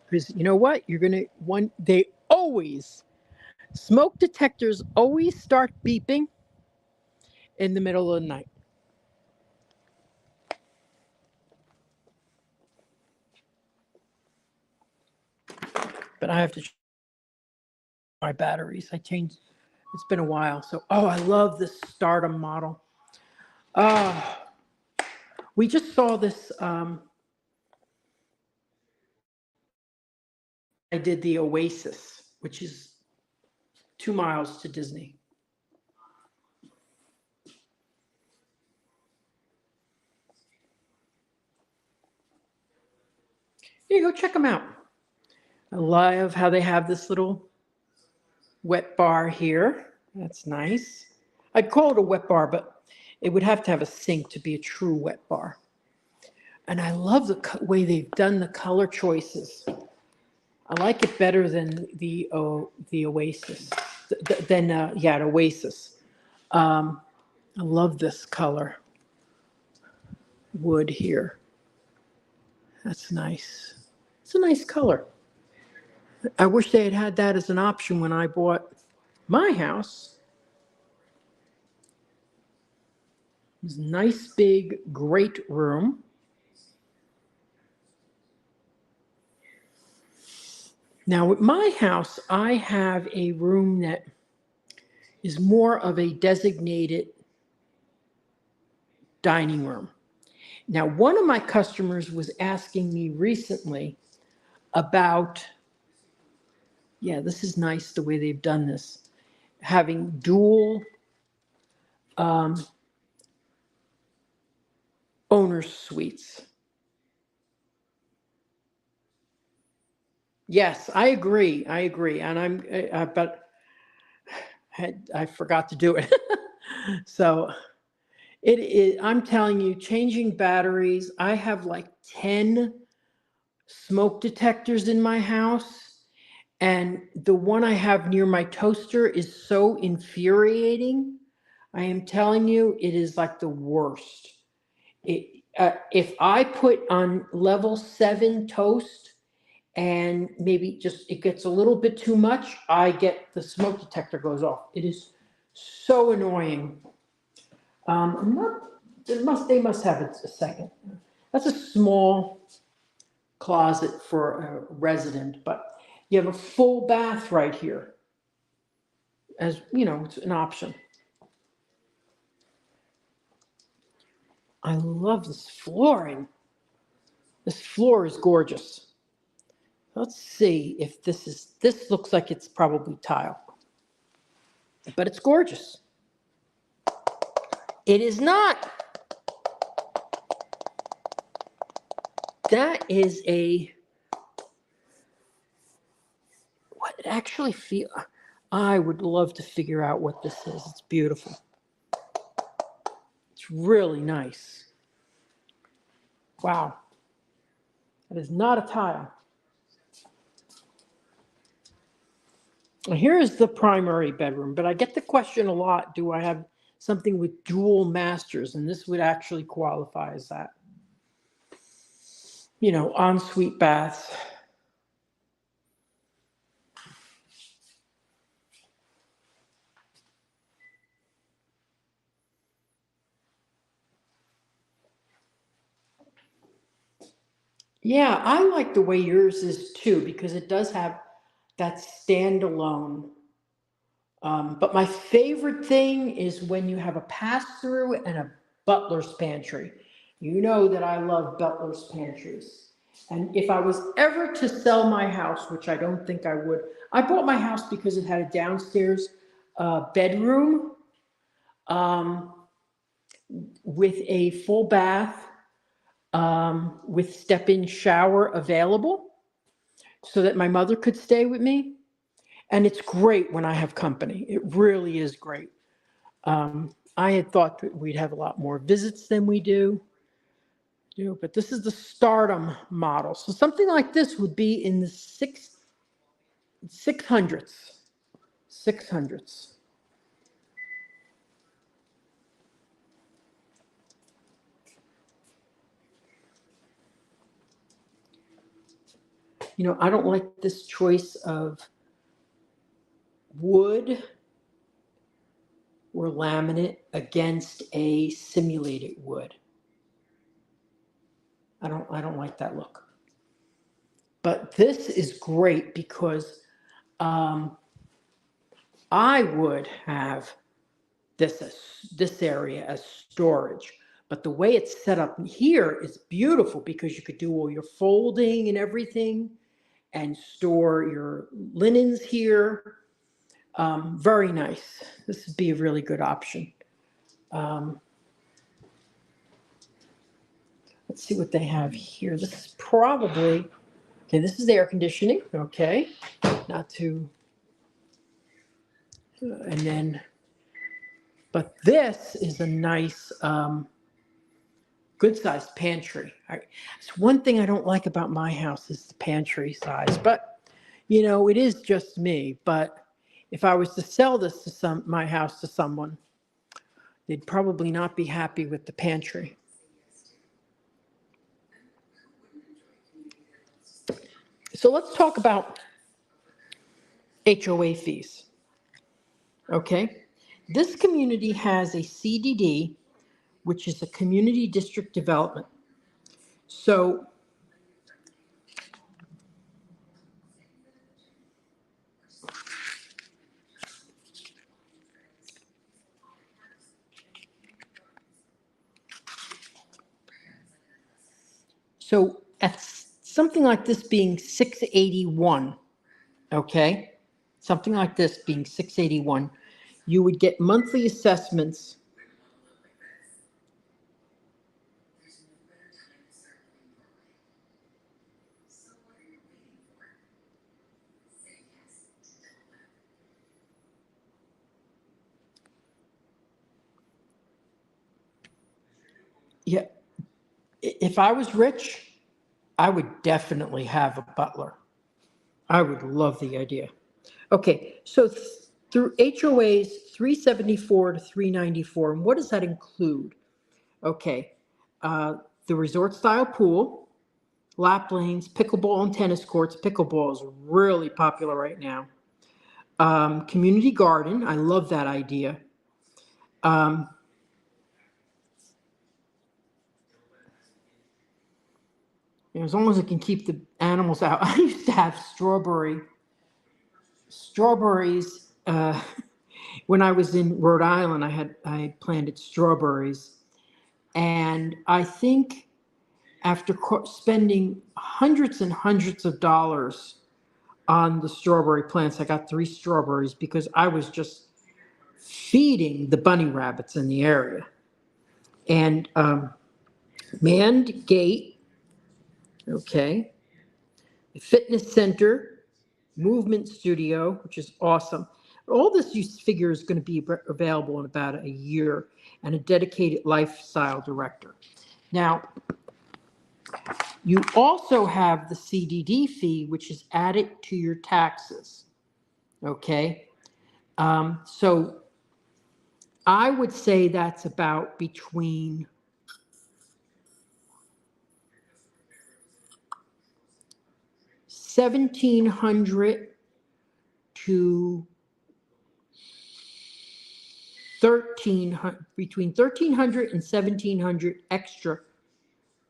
Because you know what? Smoke detectors always start beeping in the middle of the night. But I have to check my batteries. It's been a while. So, I love this Stardom model. We just saw this. I did the Oasis, which is 2 miles to Disney. Yeah, go check them out. I love how they have this little wet bar here. That's nice. I'd call it a wet bar, but it would have to have a sink to be a true wet bar. And I love the way they've done the color choices. I like it better than the Oasis. Oasis. I love this color. wood here. That's nice. It's a nice color. I wish they had had that as an option when I bought my house. It's a nice, big, great room. Now, with my house, I have a room that is more of a designated dining room. Now, one of my customers was asking me recently about, yeah, this is nice the way they've done this, having dual owner's suites. Yes, I agree. And but I forgot to do it. So it is, I'm telling you, changing batteries. I have like 10 smoke detectors in my house. And the one I have near my toaster is so infuriating. I am telling you, it is like the worst. If I put on level 7 toast and maybe just it gets a little bit too much, I get the smoke detector goes off. It is so annoying. I'm not, they must have it a second. That's a small closet for a resident, but you have a full bath right here. As you know, it's an option. I love this flooring. This floor is gorgeous. Let's see if this looks like it's probably tile, but it's gorgeous. It is not. That is what it actually feels. I would love to figure out what this is. It's beautiful. It's really nice. Wow. That is not a tile. Here is the primary bedroom, but I get the question a lot, do I have something with dual masters? And this would actually qualify as that. You know, ensuite baths. Yeah, I like the way yours is too, because it does have that standalone. But my favorite thing is when you have a pass-through and a butler's pantry. You know that I love butler's pantries. And if I was ever to sell my house, which I don't think I would, I bought my house because it had a downstairs bedroom with a full bath with step-in shower available so that my mother could stay with me. And it's great when I have company. It really is great. I had thought that we'd have a lot more visits than we do. But this is the Stardom model. So something like this would be in the 600s. 600s. I don't like this choice of wood or laminate against a simulated wood. I don't like that look. But this is great because I would have this area as storage. But the way it's set up here is beautiful because you could do all your folding and everything and store your linens here. Very nice. This would be a really good option. Let's see what they have here. This is probably, okay, this is the air conditioning, okay. Not too, and then, but this is a nice, good sized pantry. It's one thing I don't like about my house is the pantry size, but it is just me. But if I was to sell this to my house to someone, they'd probably not be happy with the pantry. So let's talk about HOA fees. Okay. This community has a CDD, which is a community district development. So at something like this being 681, okay? Something like this being 681, you would get monthly assessments. Yeah, if I was rich, I would definitely have a butler. I would love the idea. Okay, so through HOAs 374 to 394, and what does that include? Okay, the resort style pool, lap lanes, pickleball and tennis courts. Pickleball is really popular right now. Community garden, I love that idea. As long as it can keep the animals out. I used to have strawberries. When I was in Rhode Island, I planted strawberries, and I think after spending hundreds and hundreds of dollars on the strawberry plants, I got 3 strawberries because I was just feeding the bunny rabbits in the area. And manned gate, okay, the fitness center, movement studio, which is awesome. All this you figure is going to be available in about a year, and a dedicated lifestyle director. Now, you also have the CDD fee, which is added to your taxes. Okay. So I would say that's about between $1,700 to $1,300, between $1,300 and $1,700 extra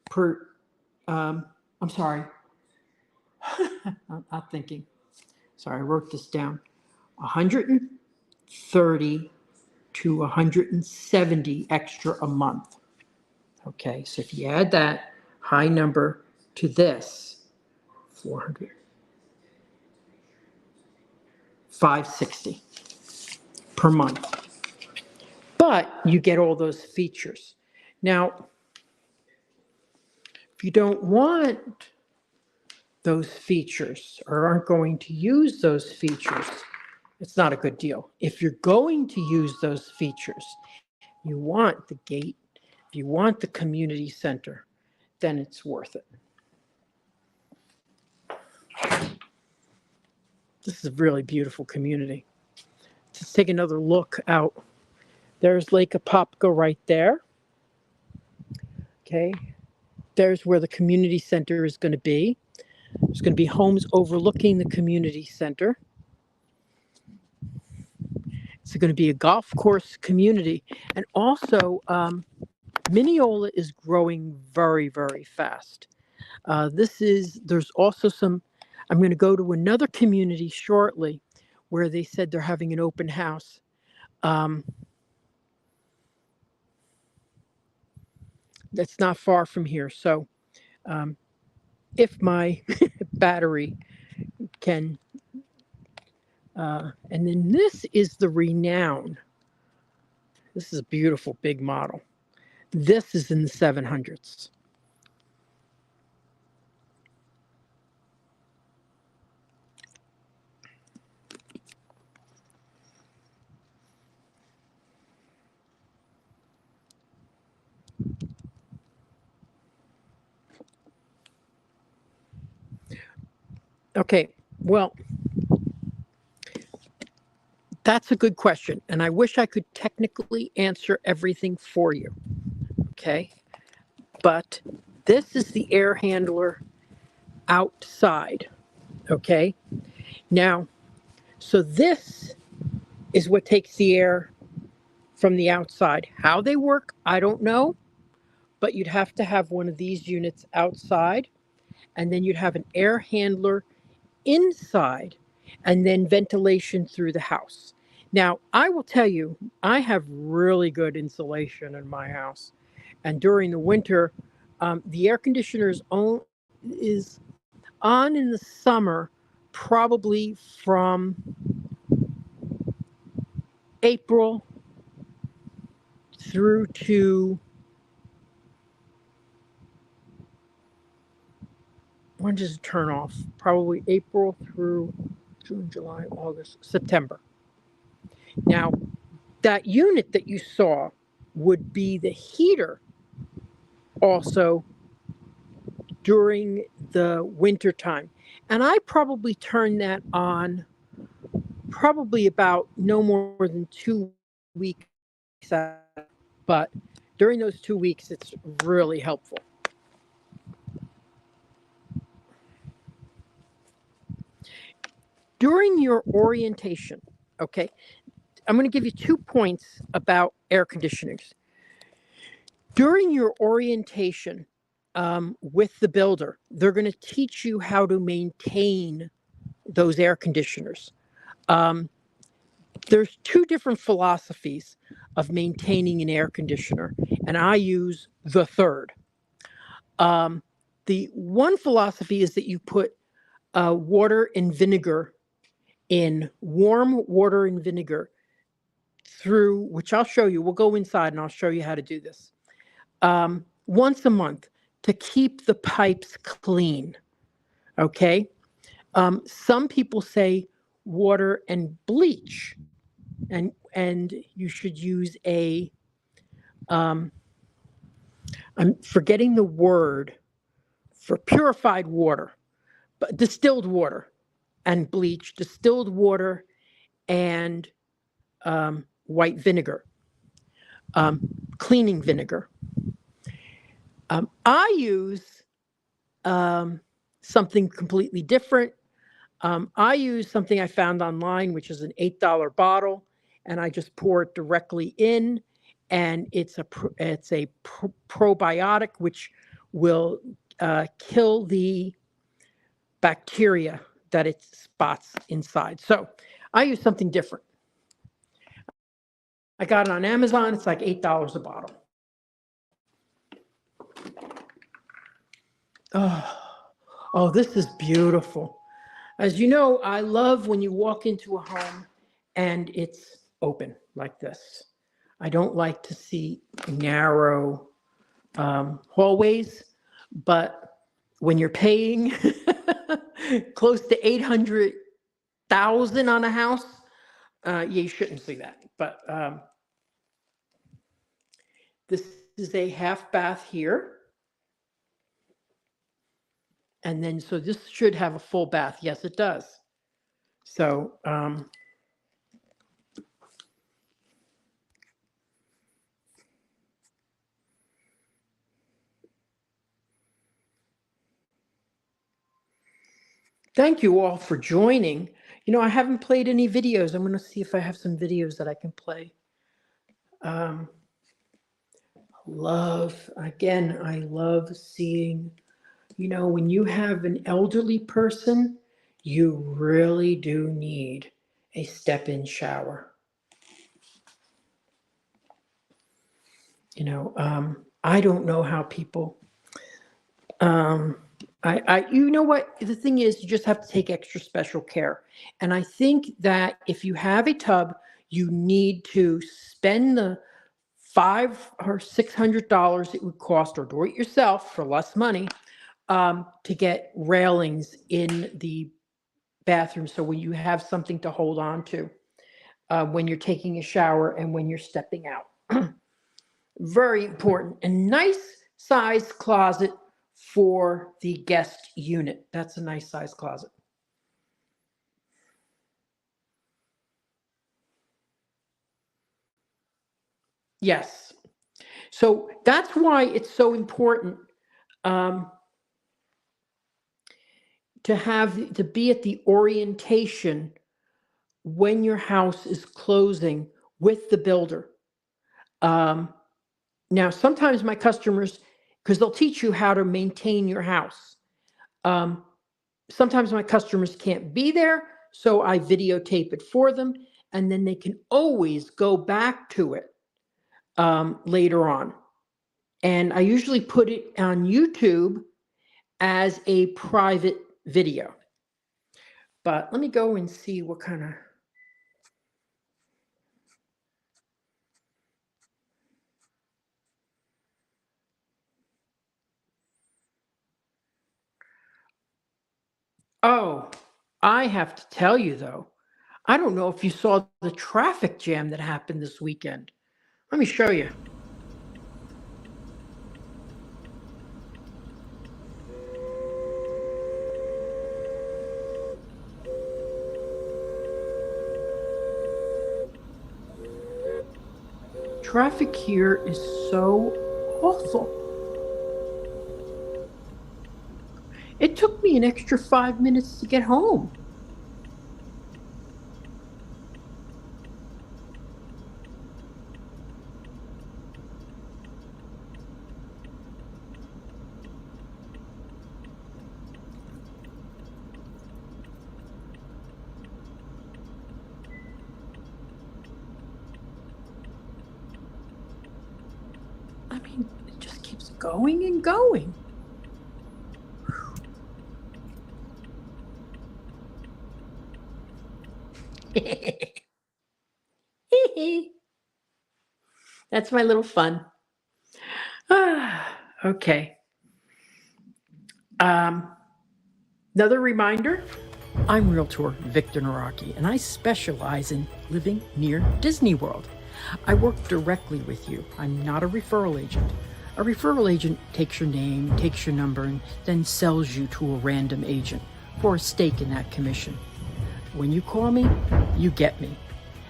per. I'm sorry. I'm not thinking. Sorry, I wrote this down. 130 to 170 extra a month. Okay, so if you add that high number to this, 400, 560 per month. But you get all those features. Now, if you don't want those features or aren't going to use those features, it's not a good deal. If you're going to use those features, you want the gate, if you want the community center, then it's worth it. This is a really beautiful community. Let's take another look out. There's Lake Apopka right there. Okay. There's where the community center is going to be. There's going to be homes overlooking the community center. It's going to be a golf course community. And also, Minneola is growing very, very fast. There's also some, I'm going to go to another community shortly where they said they're having an open house. That's not far from here. So if my battery can, and then this is the Renown. This is a beautiful big model. This is in the 700s. Okay, well, that's a good question. And I wish I could technically answer everything for you. Okay, but this is the air handler outside. Okay. Now, so this is what takes the air from the outside. How they work, I don't know, but you'd have to have one of these units outside, and then you'd have an air handler inside, and then ventilation through the house. Now, I will tell you, I have really good insulation in my house. And during the winter, the air conditioner is on in the summer, probably from April through to, when does it turn off? Probably April through June, July, August, September. Now, that unit that you saw would be the heater also during the winter time. And I probably turn that on probably about no more than 2 weeks out. But during those 2 weeks, it's really helpful. During your orientation, okay, I'm going to give you 2 points about air conditioners. During your orientation with the builder, they're going to teach you how to maintain those air conditioners. There's two different philosophies of maintaining an air conditioner, and I use the third. The one philosophy is that you put water and vinegar in, warm water and vinegar through, which I'll show you. We'll go inside and I'll show you how to do this. Once a month to keep the pipes clean. Okay. Some people say water and bleach, and you should use a. I'm forgetting the word for purified water, but distilled water and bleach, distilled water and white vinegar, cleaning vinegar. I use something completely different. I use something I found online, which is an $8 bottle, and I just pour it directly in, and it's a probiotic which will kill the bacteria that it spots inside. So I use something different. I got it on Amazon. It's like $8 a bottle. Oh, this is beautiful. As you know, I love when you walk into a home and it's open like this. I don't like to see narrow hallways, but when you're paying close to 800,000 on a house, you shouldn't see that. But this is a half bath here. And then, so this should have a full bath. Yes, it does. So, thank you all for joining. You know, I haven't played any videos. I'm going to see if I have some videos that I can play. I love seeing, you know, when you have an elderly person, you really do need a step-in shower. You know, I don't know how people, you know what, the thing is, you just have to take extra special care. And I think that if you have a tub, you need to spend the $500 or $600 it would cost, or do it yourself for less money, to get railings in the bathroom. So when you have something to hold on to, when you're taking a shower and when you're stepping out. Very important. A nice size closet for the guest unit. That's a nice size closet. Yes. So that's why it's so important. to be at the orientation when your house is closing with the builder. Um, Now, sometimes my customers, because they'll teach you how to maintain your house. Um, Sometimes my customers can't be there, so I videotape it for them, and then they can always go back to it later on. And I usually put it on YouTube as a private video. But let me go and see what kind of. Oh, I have to tell you though, I don't know if you saw the traffic jam that happened this weekend. Let me show you. Traffic here is so awful. It took me an extra 5 minutes to get home. I mean, it just keeps going and going. That's my little fun. Okay. Another reminder, I'm Realtor Victor Naraki, and I specialize in living near Disney World. I work directly with you. I'm not a referral agent. A referral agent takes your name, takes your number, and then sells you to a random agent for a stake in that commission. When you call me, you get me.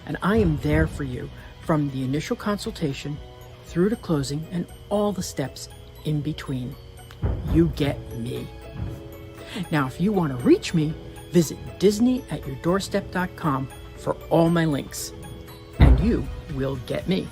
And I am there for you from the initial consultation through to closing and all the steps in between. You get me. Now, if you want to reach me, visit disneyatyourdoorstep.com for all my links, and you will get me.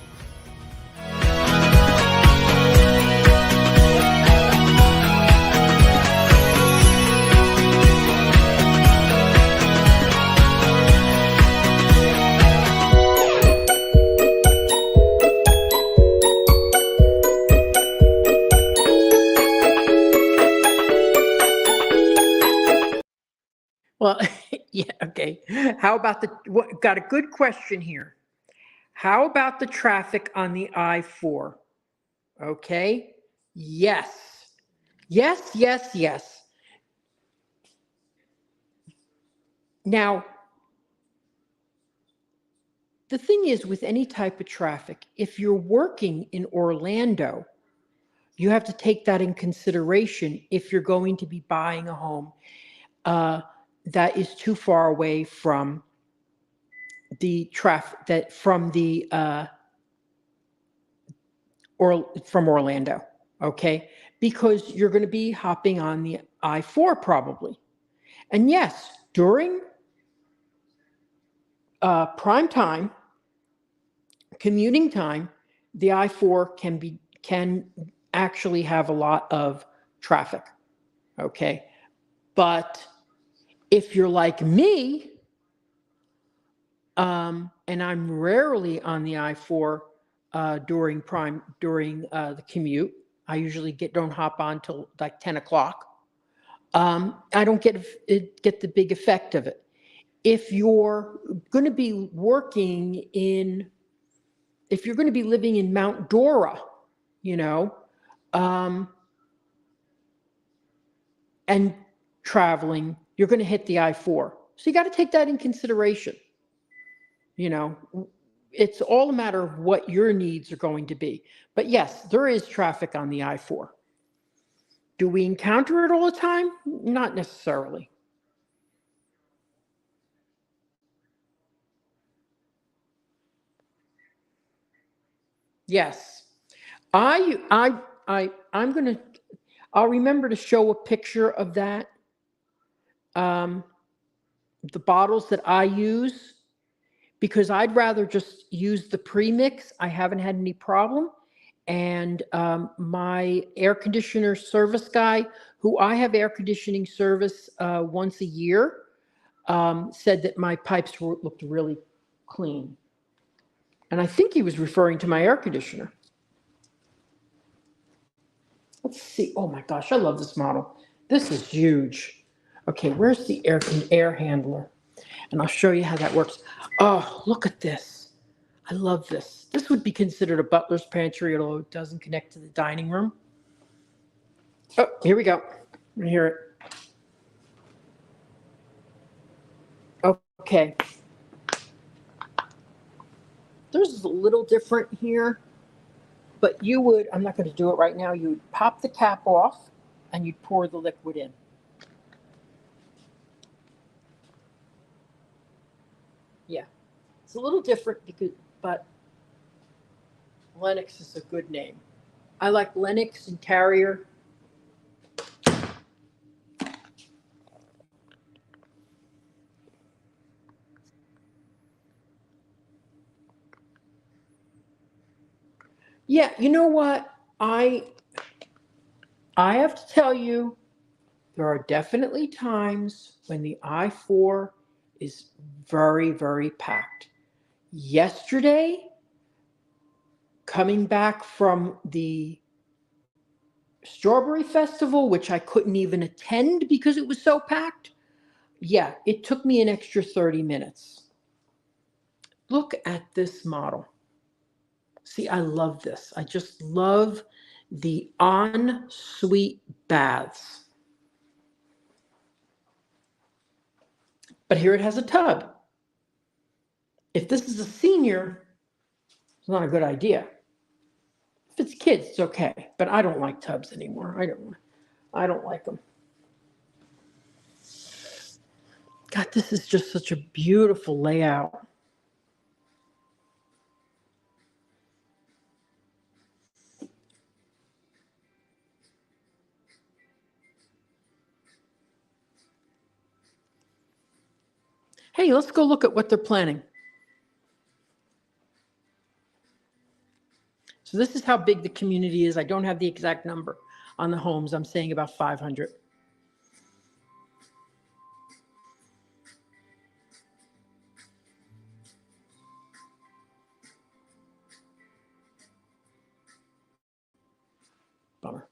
Well, yeah, okay. How about got a good question here. How about the traffic on the I-4? Okay. Yes. Yes, yes, yes. Now, the thing is with any type of traffic, if you're working in Orlando, you have to take that in consideration if you're going to be buying a home that is too far away from the traffic or from Orlando, okay? Because you're going to be hopping on the I-4 probably. And yes, during prime time, commuting time, the I-4 can actually have a lot of traffic, okay? But if you're like me, and I'm rarely on the I-4 during the commute. I usually don't hop on till like 10 o'clock. I don't get the big effect of it. If you're going to be if you're going to be living in Mount Dora, um, and traveling, you're going to hit the I-4. So you got to take that in consideration. It's all a matter of what your needs are going to be. But yes, there is traffic on the I-4. Do we encounter it all the time? Not necessarily. Yes. I'm going to, I'll remember to show a picture of that the bottles that I use, because I'd rather just use the premix. I haven't had any problem. And my air conditioner service guy, who I have air conditioning service once a year, said that my pipes looked really clean. And I think he was referring to my air conditioner. Let's see. Oh my gosh, I love this model. This is huge. Okay, where's the air handler? And I'll show you how that works. Oh, look at this. I love this. This would be considered a butler's pantry, although it doesn't connect to the dining room. Oh, here we go. I hear it. Okay. This is a little different here, but you would, I'm not going to do it right now, you would pop the cap off and you'd pour the liquid in. Yeah, it's a little different but Lennox is a good name. I like Lennox and Carrier. Yeah, you know what? I have to tell you, there are definitely times when the I-4 is very, very packed. Yesterday, coming back from the Strawberry Festival, which I couldn't even attend because it was so packed, yeah, it took me an extra 30 minutes. Look at this model. See, I love this. I just love the ensuite baths. But here it has a tub. If this is a senior, it's not a good idea. If it's kids, it's okay. But I don't like tubs anymore. I don't like them. God, this is just such a beautiful layout. Hey, let's go look at what they're planning. So this is how big the community is. I don't have the exact number on the homes. I'm saying about 500. Bummer.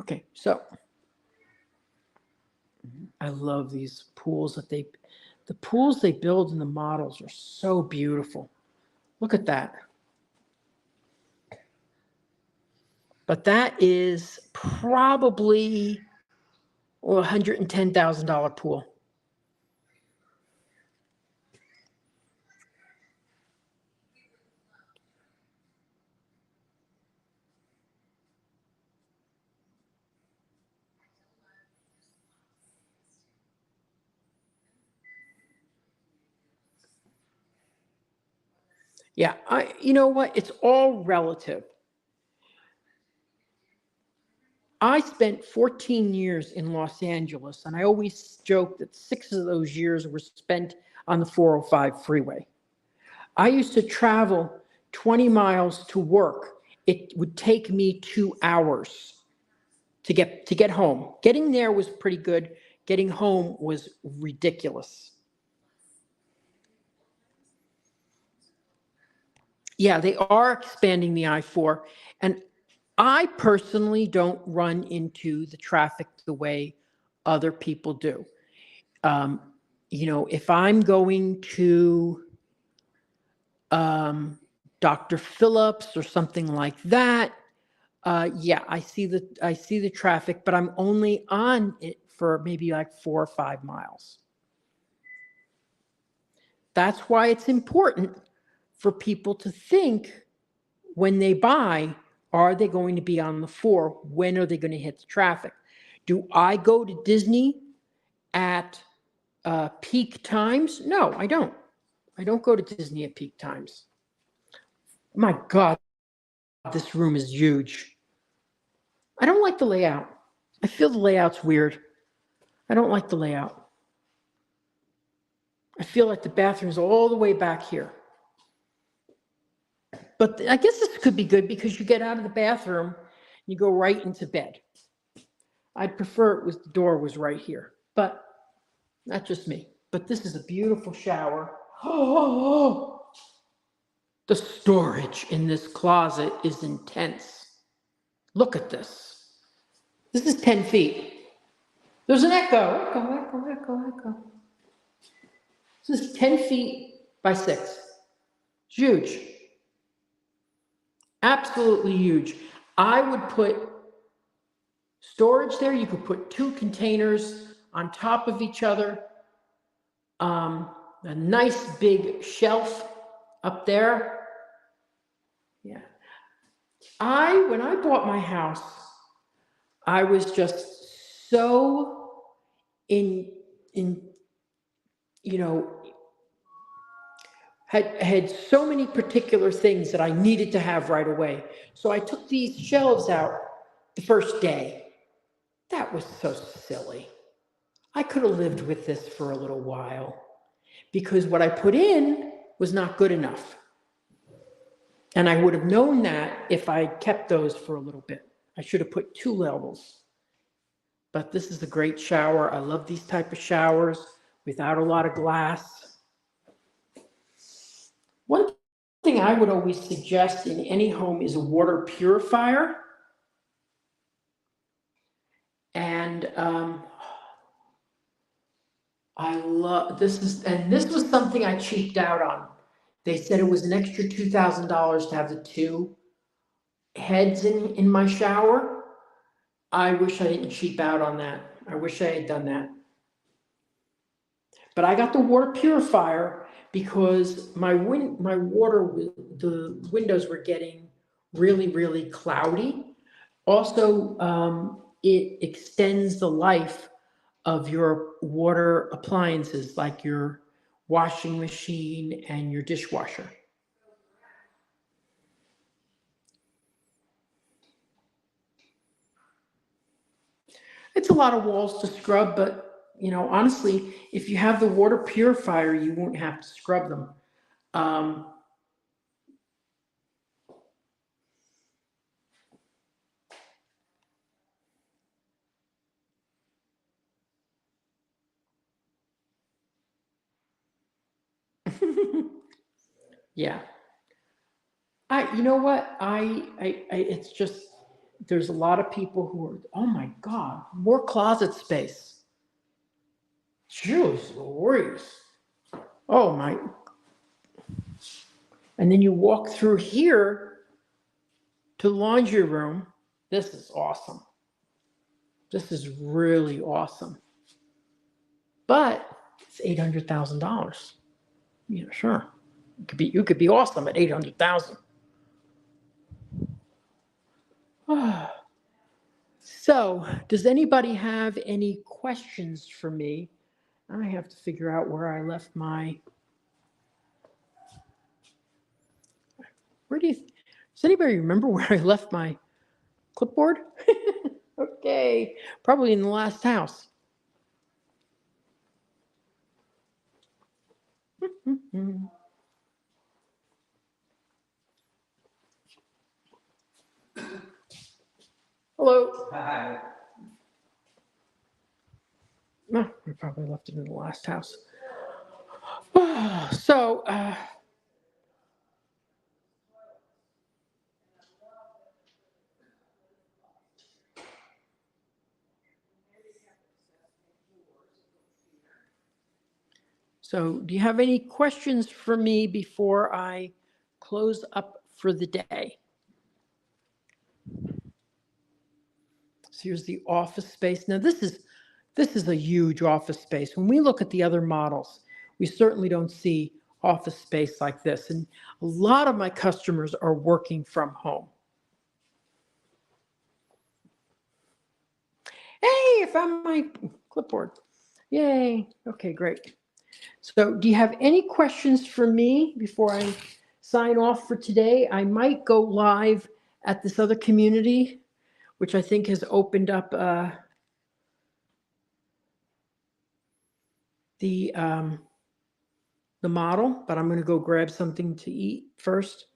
Okay, so I love these pools the pools they build in the models are so beautiful. Look at that. But that is probably a $110,000 pool. Yeah, you know what? It's all relative. I spent 14 years in Los Angeles, and I always joke that 6 of those years were spent on the 405 freeway. I used to travel 20 miles to work. It would take me 2 hours to get home. Getting there was pretty good. Getting home was ridiculous. Yeah, they are expanding the I-4, and I personally don't run into the traffic the way other people do. If I'm going to Dr. Phillips or something like that, yeah, I see the traffic, but I'm only on it for maybe like 4 or 5 miles. That's why it's important for people to think when they buy, are they going to be on the 4? When are they going to hit the traffic? Do I go to Disney at peak times? No, I don't. I don't go to Disney at peak times. My God, this room is huge. I don't like the layout. I feel the layout's weird. I don't like the layout. I feel like the bathroom's all the way back here. But I guess this could be good because you get out of the bathroom, you go right into bed. I'd prefer the door was right here, but that's just me. But this is a beautiful shower. Oh, the storage in this closet is intense. Look at this. This is 10 feet. There's an echo. Echo. This is 10 feet by 6. It's huge. Absolutely huge. I would put storage there. You could put 2 containers on top of each other. A nice big shelf up there. Yeah. When I bought my house, I was just so had so many particular things that I needed to have right away. So I took these shelves out the first day. That was so silly. I could have lived with this for a little while because what I put in was not good enough. And I would have known that if I kept those for a little bit. I should have put 2 levels. But this is a great shower. I love these type of showers without a lot of glass. One thing I would always suggest in any home is a water purifier. And I love this was something I cheaped out on. They said it was an extra $2,000 to have the 2 heads in my shower. I wish I didn't cheap out on that. I wish I had done that. But I got the water purifier because the windows were getting really, really cloudy. Also, it extends the life of your water appliances like your washing machine and your dishwasher. It's a lot of walls to scrub, but honestly, if you have the water purifier, you won't have to scrub them. Yeah. You know what? It's just, there's a lot of people who are, oh my God, more closet space. Jeez Louise. Oh my. And then you walk through here to the laundry room. This is awesome. This is really awesome. But it's $800,000. Yeah, sure. You could be awesome at $800,000. So, does anybody have any questions for me? I have to figure out where I left my. Does anybody remember where I left my clipboard? Okay, probably in the last house. Hello. Hi. No, I probably left it in the last house. So, do you have any questions for me before I close up for the day? So here's the office space. Now this is a huge office space. When we look at the other models, we certainly don't see office space like this. And a lot of my customers are working from home. Hey, I found my clipboard. Yay. Okay, great. So do you have any questions for me before I sign off for today? I might go live at this other community, which I think has opened up the model, but I'm going to go grab something to eat first.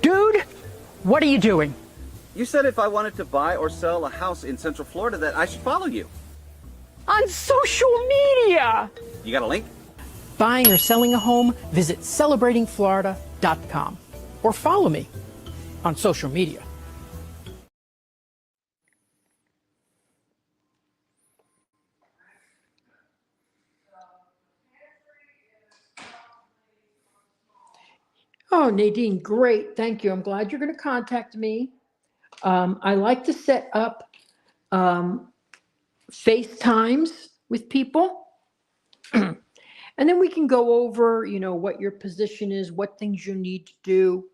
Dude, what are you doing? You said if I wanted to buy or sell a house in Central Florida that I should follow you. On social media! You got a link? Buying or selling a home, visit celebratingflorida.com or follow me on social media. Oh, Nadine, great. Thank you. I'm glad you're going to contact me. I like to set up FaceTimes with people. And then we can go over, what your position is, what things you need to do.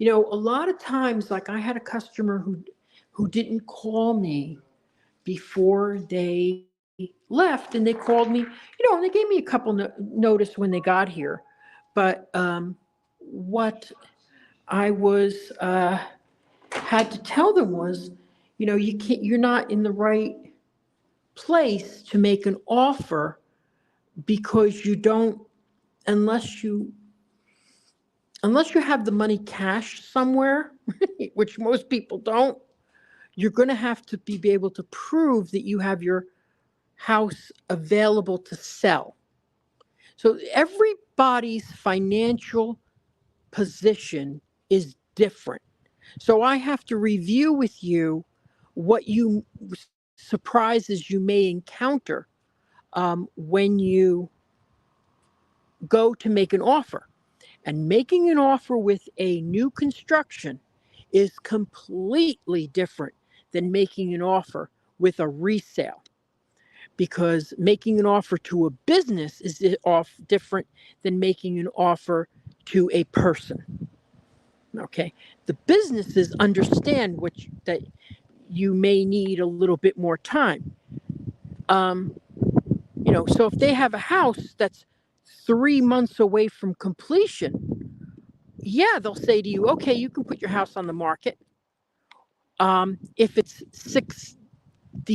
A lot of times, like I had a customer who didn't call me before they left, and they called me, and they gave me a couple notice when they got here. But what I was had to tell them was, you're not in the right place to make an offer because you don't, unless you have the money cash somewhere, which most people don't, you're going to have to be able to prove that you have your house available to sell. So everybody's financial position is different. So I have to review with you what surprises you may encounter when you go to make an offer. And making an offer with a new construction is completely different than making an offer with a resale, because making an offer to a business is different than making an offer to a person. Okay, the businesses understand that you may need a little bit more time. So if they have a house that's 3 months away from completion, yeah, they'll say to you, okay, you can put your house on the market. If it's 60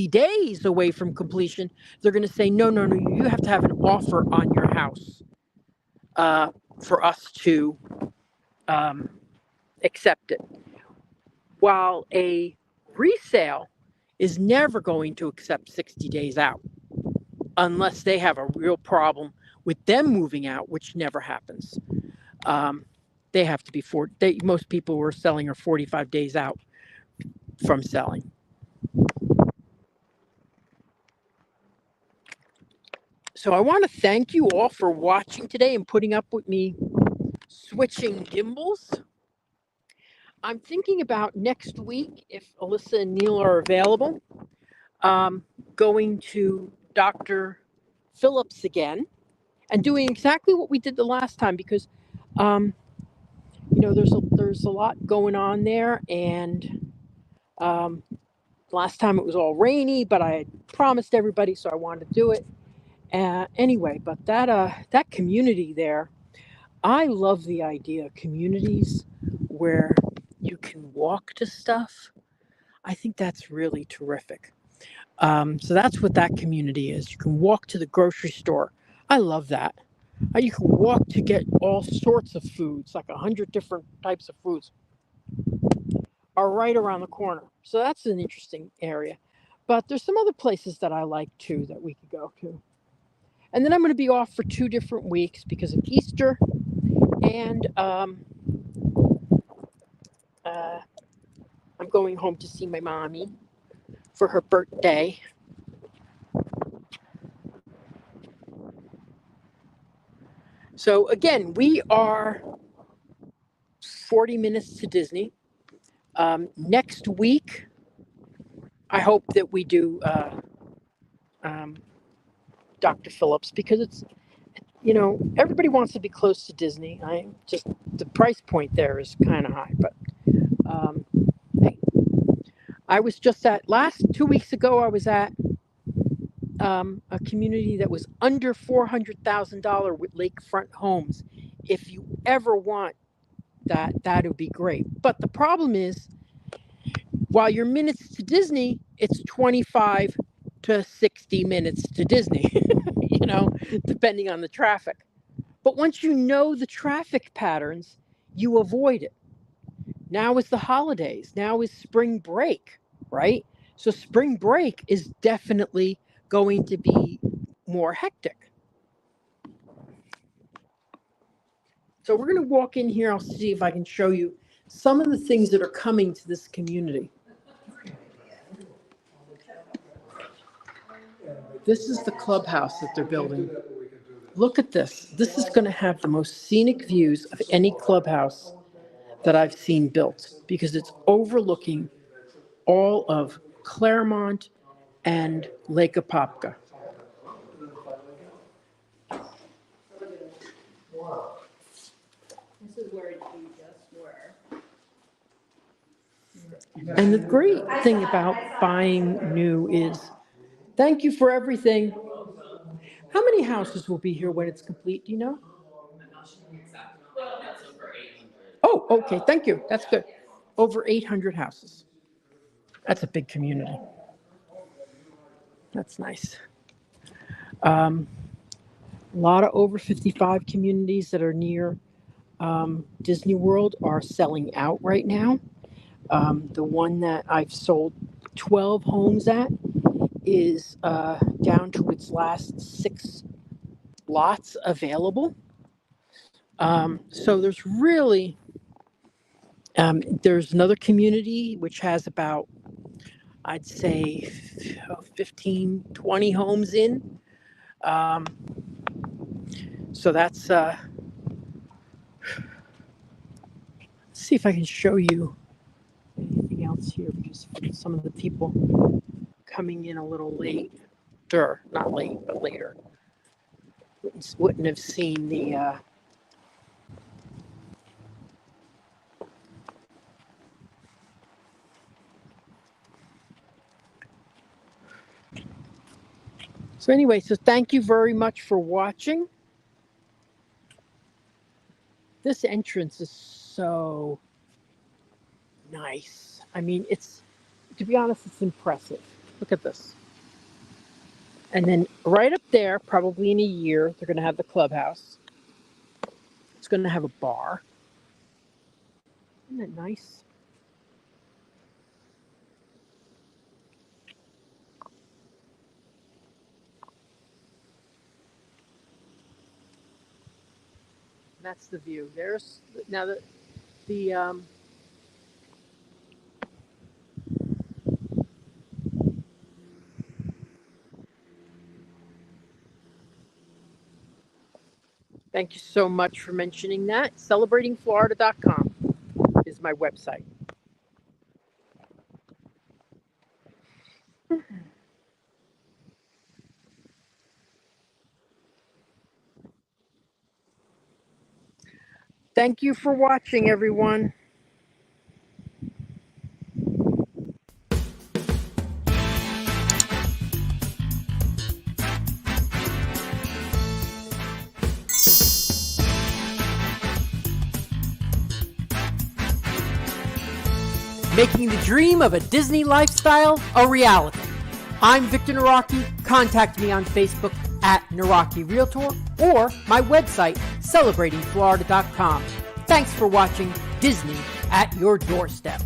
days away from completion, they're going to say, no, you have to have an offer on your house for us to accept it. While a resale is never going to accept 60 days out unless they have a real problem with them moving out, which never happens. They have to be most people who are selling are 45 days out from selling. So I want to thank you all for watching today and putting up with me switching gimbals. I'm thinking about next week, if Alyssa and Neil are available, going to Dr. Phillips again and doing exactly what we did the last time, because there's a lot going on there, and last time it was all rainy, but I had promised everybody, so I wanted to do it. Anyway, but that community there, I love the idea of communities where you can walk to stuff. I think that's really terrific. So that's what that community is. You can walk to the grocery store. I love that. You can walk to get all sorts of foods, like 100 different types of foods are right around the corner. So that's an interesting area. But there's some other places that I like too that we could go to. And then I'm going to be off for 2 different weeks because of Easter, and I'm going home to see my mommy for her birthday. So again, we are 40 minutes to Disney. Next week, I hope that we do Dr. Phillips, because it's, everybody wants to be close to Disney. The price point there is kind of high, but I was just at 2 weeks ago, I was at a community that was under $400,000 with lakefront homes. If you ever want that, that would be great. But the problem is, while you're minutes to Disney, it's 25 to 60 minutes to Disney, depending on the traffic. But once you know the traffic patterns, you avoid it. Now is the holidays. Now is spring break, right? So spring break is definitely going to be more hectic. So we're going to walk in here. I'll see if I can show you some of the things that are coming to this community. This is the clubhouse that they're building. Look at this. This is going to have the most scenic views of any clubhouse that I've seen built, because it's overlooking all of Claremont and Lake Apopka. This is where you just were. And the great thing about buying new is, thank you for everything. How many houses will be here when it's complete? Do you know? Oh, okay. Thank you. That's good. Over 800 houses. That's a big community. That's nice. A lot of over 55 communities that are near Disney World are selling out right now. The one that I've sold 12 homes at is down to its last 6 lots available. So there's really, there's another community which has about, I'd say 15, 20 homes in. So that's, let's see if I can show you anything else here, because some of the people coming in a little later, not late, but later, wouldn't have seen the, So anyway, so thank you very much for watching. This entrance is so nice. I mean, to be honest, it's impressive. Look at this. And then right up there, probably in a year, they're going to have the clubhouse. It's going to have a bar. Isn't that nice? That's the view. There's now the thank you so much for mentioning that. Celebratingflorida.com is my website. Thank you for watching, everyone. Making the dream of a Disney lifestyle a reality. I'm Victor Naraki. Contact me on Facebook at Naraki Realtor or my website, celebratingflorida.com. Thanks for watching Disney at your doorstep.